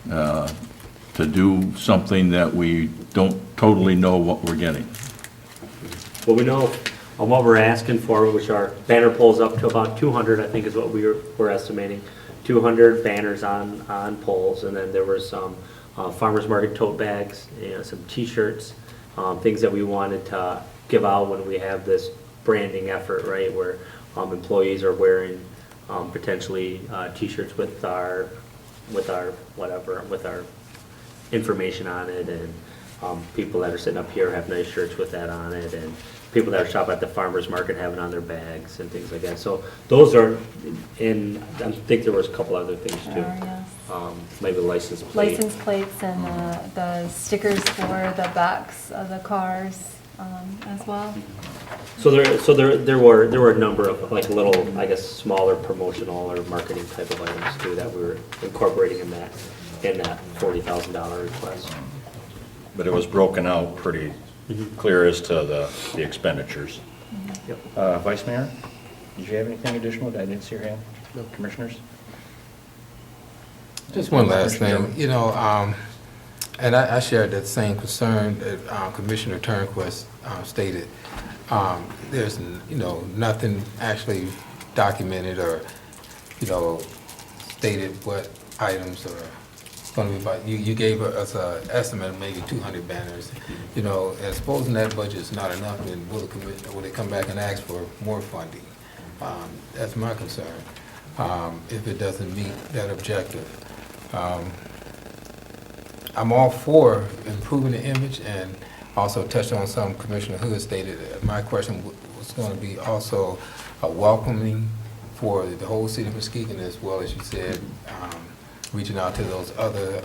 to do something that we don't totally know what we're getting. Well, we know on what we're asking for, which are banner poles up to about 200, I think is what we're estimating. 200 banners on poles, and then there were some farmers market tote bags, some T-shirts, things that we wanted to give out when we have this branding effort, right, where employees are wearing Potentially T-shirts with our information on it, and people that are sitting up here have nice shirts with that on it, and people that are shopping at the farmer's market have it on their bags and things like that. So those are, and I think there was a couple other things too. Yes. Maybe license plate. License plates and the stickers for the backs of the cars as well. So there were a number of like little, I guess, smaller promotional or marketing type of items too that we were incorporating in that $40,000 request. But it was broken out pretty clear as to the expenditures. Yep. Vice Mayor, did you have anything additional? I didn't see your hand. No. Commissioners? Just one last Commissioner thing, you know, and I shared that same concern that Commissioner Turnquist stated. There's, you know, nothing actually documented or, you know, stated what items are going to be bought. You gave us an estimate of maybe 200 banners, you know, and supposing that budget is not enough, then will they come back and ask for more funding? That's my concern, if it doesn't meet that objective. I'm all for improving the image, and also touched on some Commissioner Hood stated. My question was going to be also a welcoming for the whole city of Muskegon, as well as you said, reaching out to those other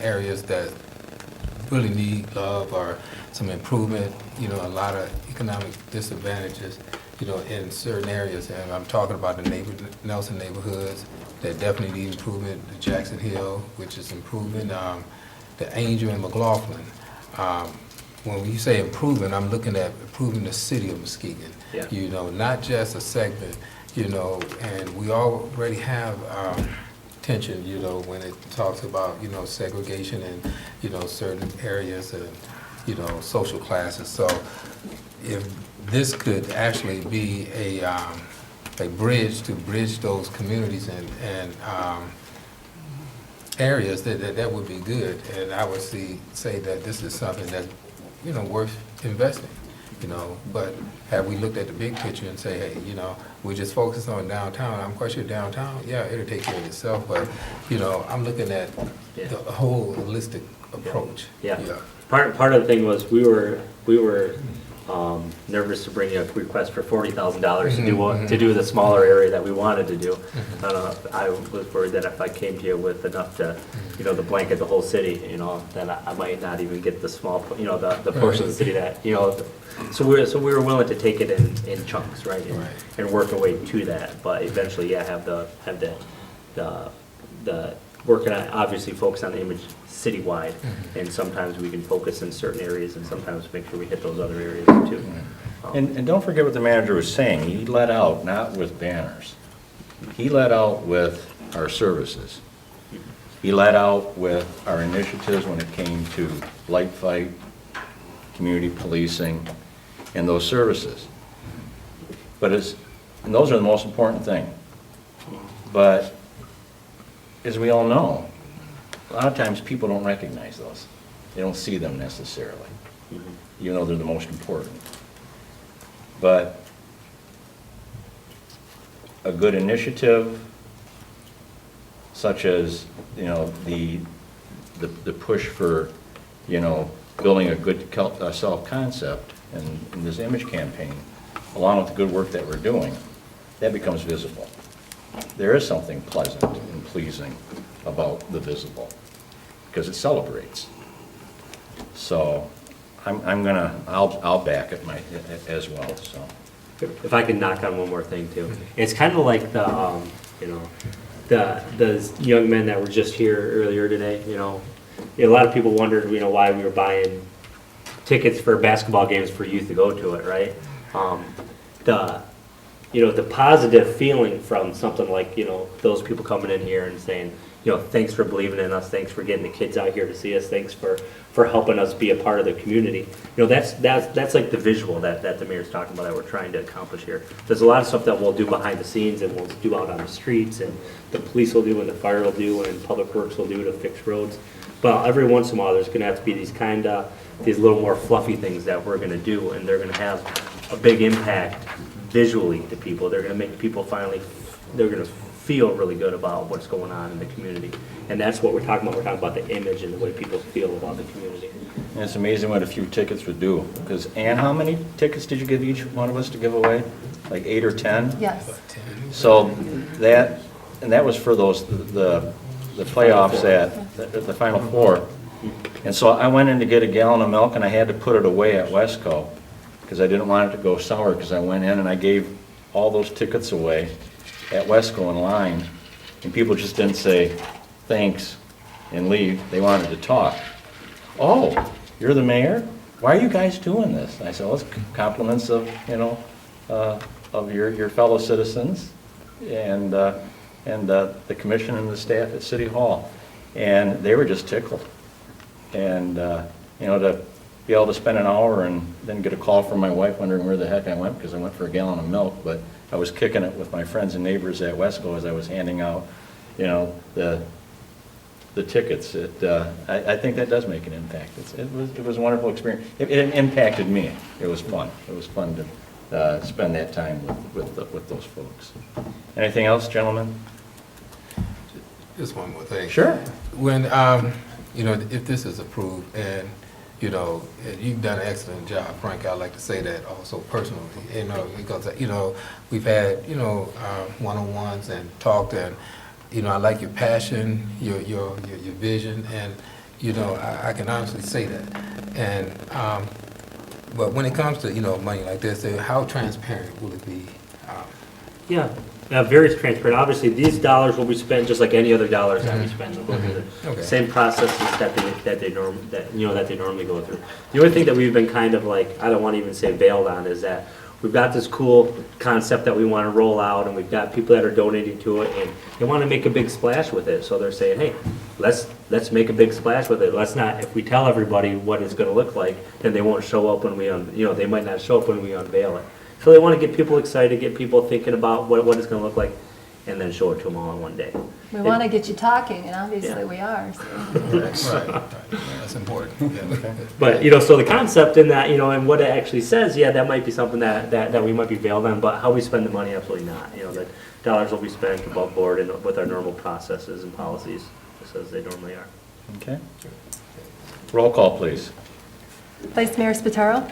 areas that really need love or some improvement. You know, a lot of economic disadvantages, you know, in certain areas, and I'm talking about the Nelson neighborhoods that definitely need improvement, the Jackson Hill, which is improvement, the Angel and McLaughlin. When you say improvement, I'm looking at improving the city of Muskegon. Yeah. You know, not just a segment, you know, and we already have tension, you know, when it talks about, you know, segregation in, you know, certain areas and, you know, social classes. So if this could actually be a bridge to bridge those communities and areas, that would be good. And I would say that this is something that's, you know, worth investing, you know. But have we looked at the big picture and say, hey, you know, we just focus on downtown. I'm quite sure downtown, yeah, it'll take care of itself. But, you know, I'm looking at the whole holistic approach. Yeah. Part of the thing was we were nervous to bring a request for $40,000 to do the smaller area that we wanted to do. I was worried that if I came to you with enough to, you know, the blanket the whole city, you know, then I might not even get the small, you know, the portion of the city that, you know. So we were willing to take it in chunks, right, and work our way to that. But eventually, yeah, have the working on, obviously focus on the image citywide, and sometimes we can focus in certain areas, and sometimes make sure we hit those other areas too. And don't forget what the manager was saying. He let out not with banners. He let out with our services. He let out with our initiatives when it came to light fight, community policing, and those services. And those are the most important thing. But as we all know, a lot of times people don't recognize those. They don't see them necessarily, even though they're the most important. But a good initiative, such as, you know, the push for, you know, building a good self-concept in this image campaign, along with the good work that we're doing, that becomes visible. There is something pleasant and pleasing about the visible, because it celebrates. So I'll back it as well, so. If I can knock on one more thing too. It's kind of like the, you know, the young men that were just here earlier today, you know. A lot of people wondered, you know, why we were buying tickets for basketball games for youth to go to it, right? You know, the positive feeling from something like, you know, those people coming in here and saying, you know, thanks for believing in us, thanks for getting the kids out here to see us, thanks for helping us be a part of the community. You know, that's like the visual that the mayor's talking about that we're trying to accomplish here. There's a lot of stuff that we'll do behind the scenes and we'll do out on the streets, and the police will do, and the fire will do, and public works will do to fix roads. But every once in a while, there's going to have to be these little more fluffy things that we're going to do, and they're going to have a big impact visually to people. They're going to make people they're going to feel really good about what's going on in the community. And that's what we're talking about. We're talking about the image and the way people feel about the community. And it's amazing what a few tickets would do. Because, Ann, how many tickets did you give each one of us to give away? Like 8 or 10? Yes. So that, and that was for those, the playoffs at the Final Four. And so I went in to get a gallon of milk, and I had to put it away at Wesco, because I didn't want it to go sour, because I went in and I gave all those tickets away at Wesco in line, and people just didn't say thanks and leave. They wanted to talk. Oh, you're the mayor? Why are you guys doing this? I said, well, it's compliments of, you know, of your fellow citizens and the commission and the staff at City Hall. And they were just tickled. And, you know, to be able to spend an hour and then get a call from my wife wondering where the heck I went, because I went for a gallon of milk, but I was kicking it with my friends and neighbors at Wesco as I was handing out, you know, the tickets. I think that does make an impact. It was a wonderful experience. It impacted me. It was fun. It was fun to spend that time with those folks. Anything else, gentlemen? Just one more thing. Sure. When, you know, if this is approved and, you know, you've done an excellent job, Frank, I'd like to say that also personally, you know, because, you know, we've had, you know, one-on-ones and talked, and, you know, I like your passion, your vision, and, you know, I can honestly say that. And, but when it comes to, you know, money like this, how transparent will it be? Yeah, very transparent. Obviously, these dollars will be spent just like any other dollars that we spend. They'll go through the same processes that they normally go through. The only thing that we've been kind of like, I don't want to even say veiled on, is that we've got this cool concept that we want to roll out, and we've got people that are donating to it, and they want to make a big splash with it. So they're saying, hey, let's make a big splash with it. Let's not, if we tell everybody what it's going to look like, then they won't show up when we, they might not show up when we unveil it. So they want to get people excited, get people thinking about what it's going to look like, and then show it to them all in one day. We want to get you talking, and obviously we are. So. Right. That's important. Yeah. But, so the concept in that, and what it actually says, that might be something that we might be veiled on, but how we spend the money, absolutely not. The dollars will be spent above board and with our normal processes and policies, just as they normally are. Okay. Roll call, please. Vice Mayor Spataro?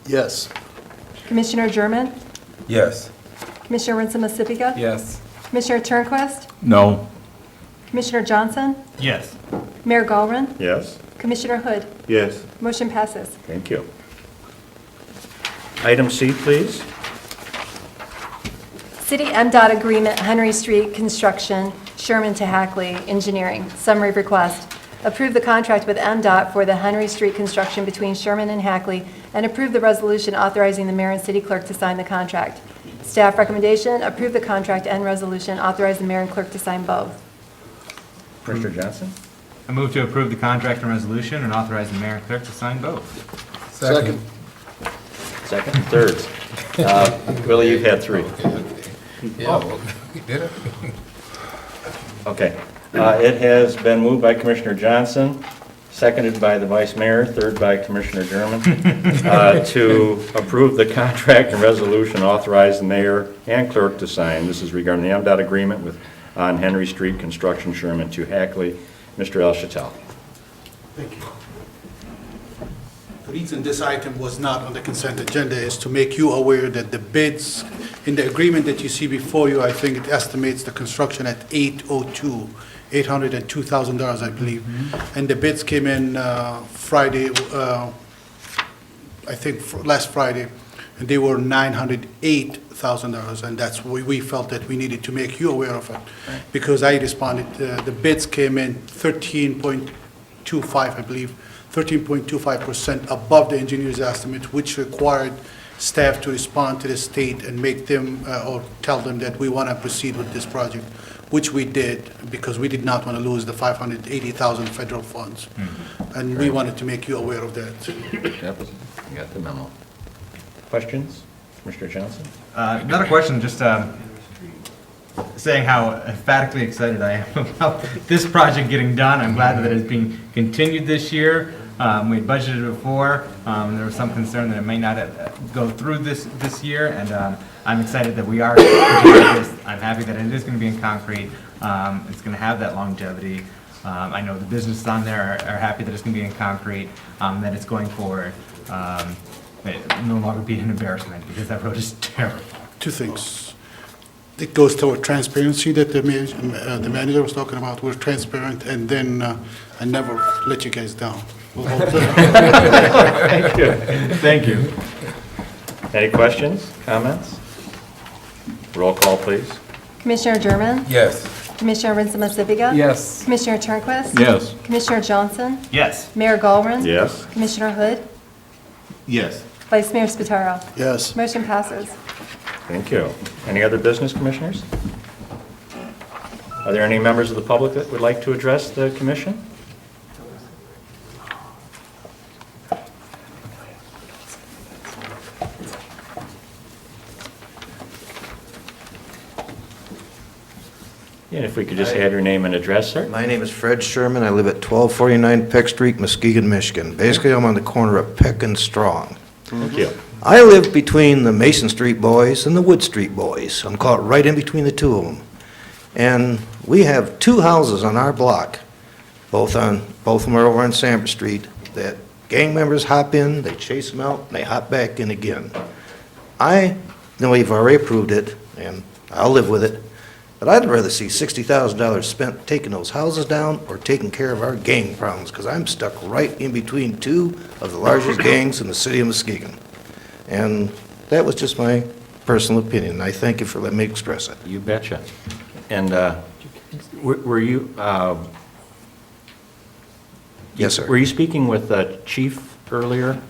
Yes. Commissioner German? Yes. Commissioner Rinsema-Sipica? Yes. Commissioner Turnquist? No. Commissioner Johnson? Yes. Mayor Gallren? Yes. Commissioner Hood? Yes. Motion passes. Thank you. Item C, please. City MDOT Agreement, Henry Street Construction, Sherman to Hackley Engineering. Summary request. Approve the contract with MDOT for the Henry Street construction between Sherman and Hackley, and approve the resolution authorizing the mayor and city clerk to sign the contract. Staff recommendation, approve the contract and resolution, authorize the mayor and clerk to sign both. Commissioner Johnson? I move to approve the contract and resolution and authorize the mayor and clerk to sign both. Second. Second and third. Willie, you've had three. Yeah, did it? Okay. It has been moved by Commissioner Johnson, seconded by the Vice Mayor, third by Commissioner German, to approve the contract and resolution, authorize the mayor and clerk to sign. This is regarding the MDOT agreement on Henry Street construction, Sherman to Hackley. Mr. El Chattel. Thank you. The reason this item was not on the consent agenda is to make you aware that the bids in the agreement that you see before you, I think it estimates the construction at $802,000, I believe. And the bids came in Friday, I think last Friday, and they were $908,000, and that's why we felt that we needed to make you aware of it. Because I responded, the bids came in 13.25, I believe, 13.25% above the engineer's estimate, which required staff to respond to the state and make them, or tell them that we want to proceed with this project, which we did, because we did not want to lose the $580,000 federal funds. And we wanted to make you aware of that. Yep, got the memo. Questions? Commissioner Johnson? Not a question, just saying how emphatically excited I am about this project getting done. I'm glad that it's being continued this year. We had budgeted before. There was some concern that it may not go through this year, and I'm excited that we are doing this. I'm happy that it is going to be in concrete. It's going to have that longevity. I know the businesses on there are happy that it's going to be in concrete, that it's going forward. It will no longer be an embarrassment because that road is terrible. Two things. It goes toward transparency that the manager was talking about. We're transparent, and then I never let you guys down. Thank you. Thank you. Any questions, comments? Roll call, please. Commissioner German? Yes. Commissioner Rinsema-Sibiga? Yes. Commissioner Turnquist? Yes. Commissioner Johnson? Yes. Mayor Galvin? Yes. Commissioner Hood? Yes. Vice Mayor Spataro? Yes. Motion passes. Thank you. Any other business, commissioners? Are there any members of the public that would like to address the commission? And if we could just add your name and address, sir? My name is Fred Sherman. I live at 1249 Peck Street, Muskegon, Michigan. Basically, I'm on the corner of Peck and Strong. Thank you. I live between the Mason Street boys and the Wood Street boys. I'm caught right in between the two of them. And we have two houses on our block, both of them are over on Sambor Street, that gang members hop in, they chase them out, and they hop back in again. I know you've already approved it, and I'll live with it, but I'd rather see $60,000 spent taking those houses down or taking care of our gang problems, because I'm stuck right in between two of the largest gangs in the city of Muskegon. And that was just my personal opinion, and I thank you for letting me express it. You betcha. And were you... Yes, sir. Were you speaking with the chief earlier?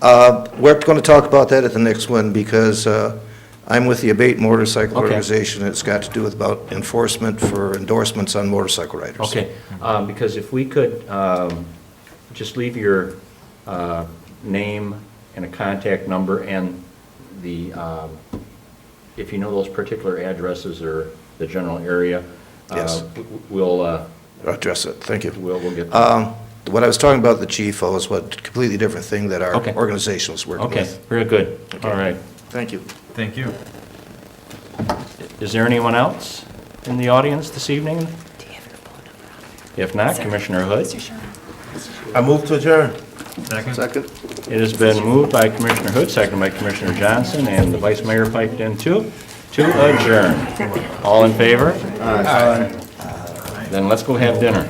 We're going to talk about that at the next one, because I'm with the Abate Motorcycle Okay. Organization. It's got to do with about enforcement for endorsements on motorcycle riders. Okay, because if we could just leave your name and a contact number and the, if you know those particular addresses or the general area, Yes. We'll address it. Thank you. We'll get. What I was talking about the chief was what completely different thing that our Okay. organization was working Okay, with. very good. All right. Thank you. Thank you. Is there anyone else in the audience this evening? If not, Commissioner Hood. I move to adjourn. Second. It has been moved by Commissioner Hood, seconded by Commissioner Johnson, and the Vice Mayor piped in too, to adjourn. All in favor? Aye. Then let's go have dinner.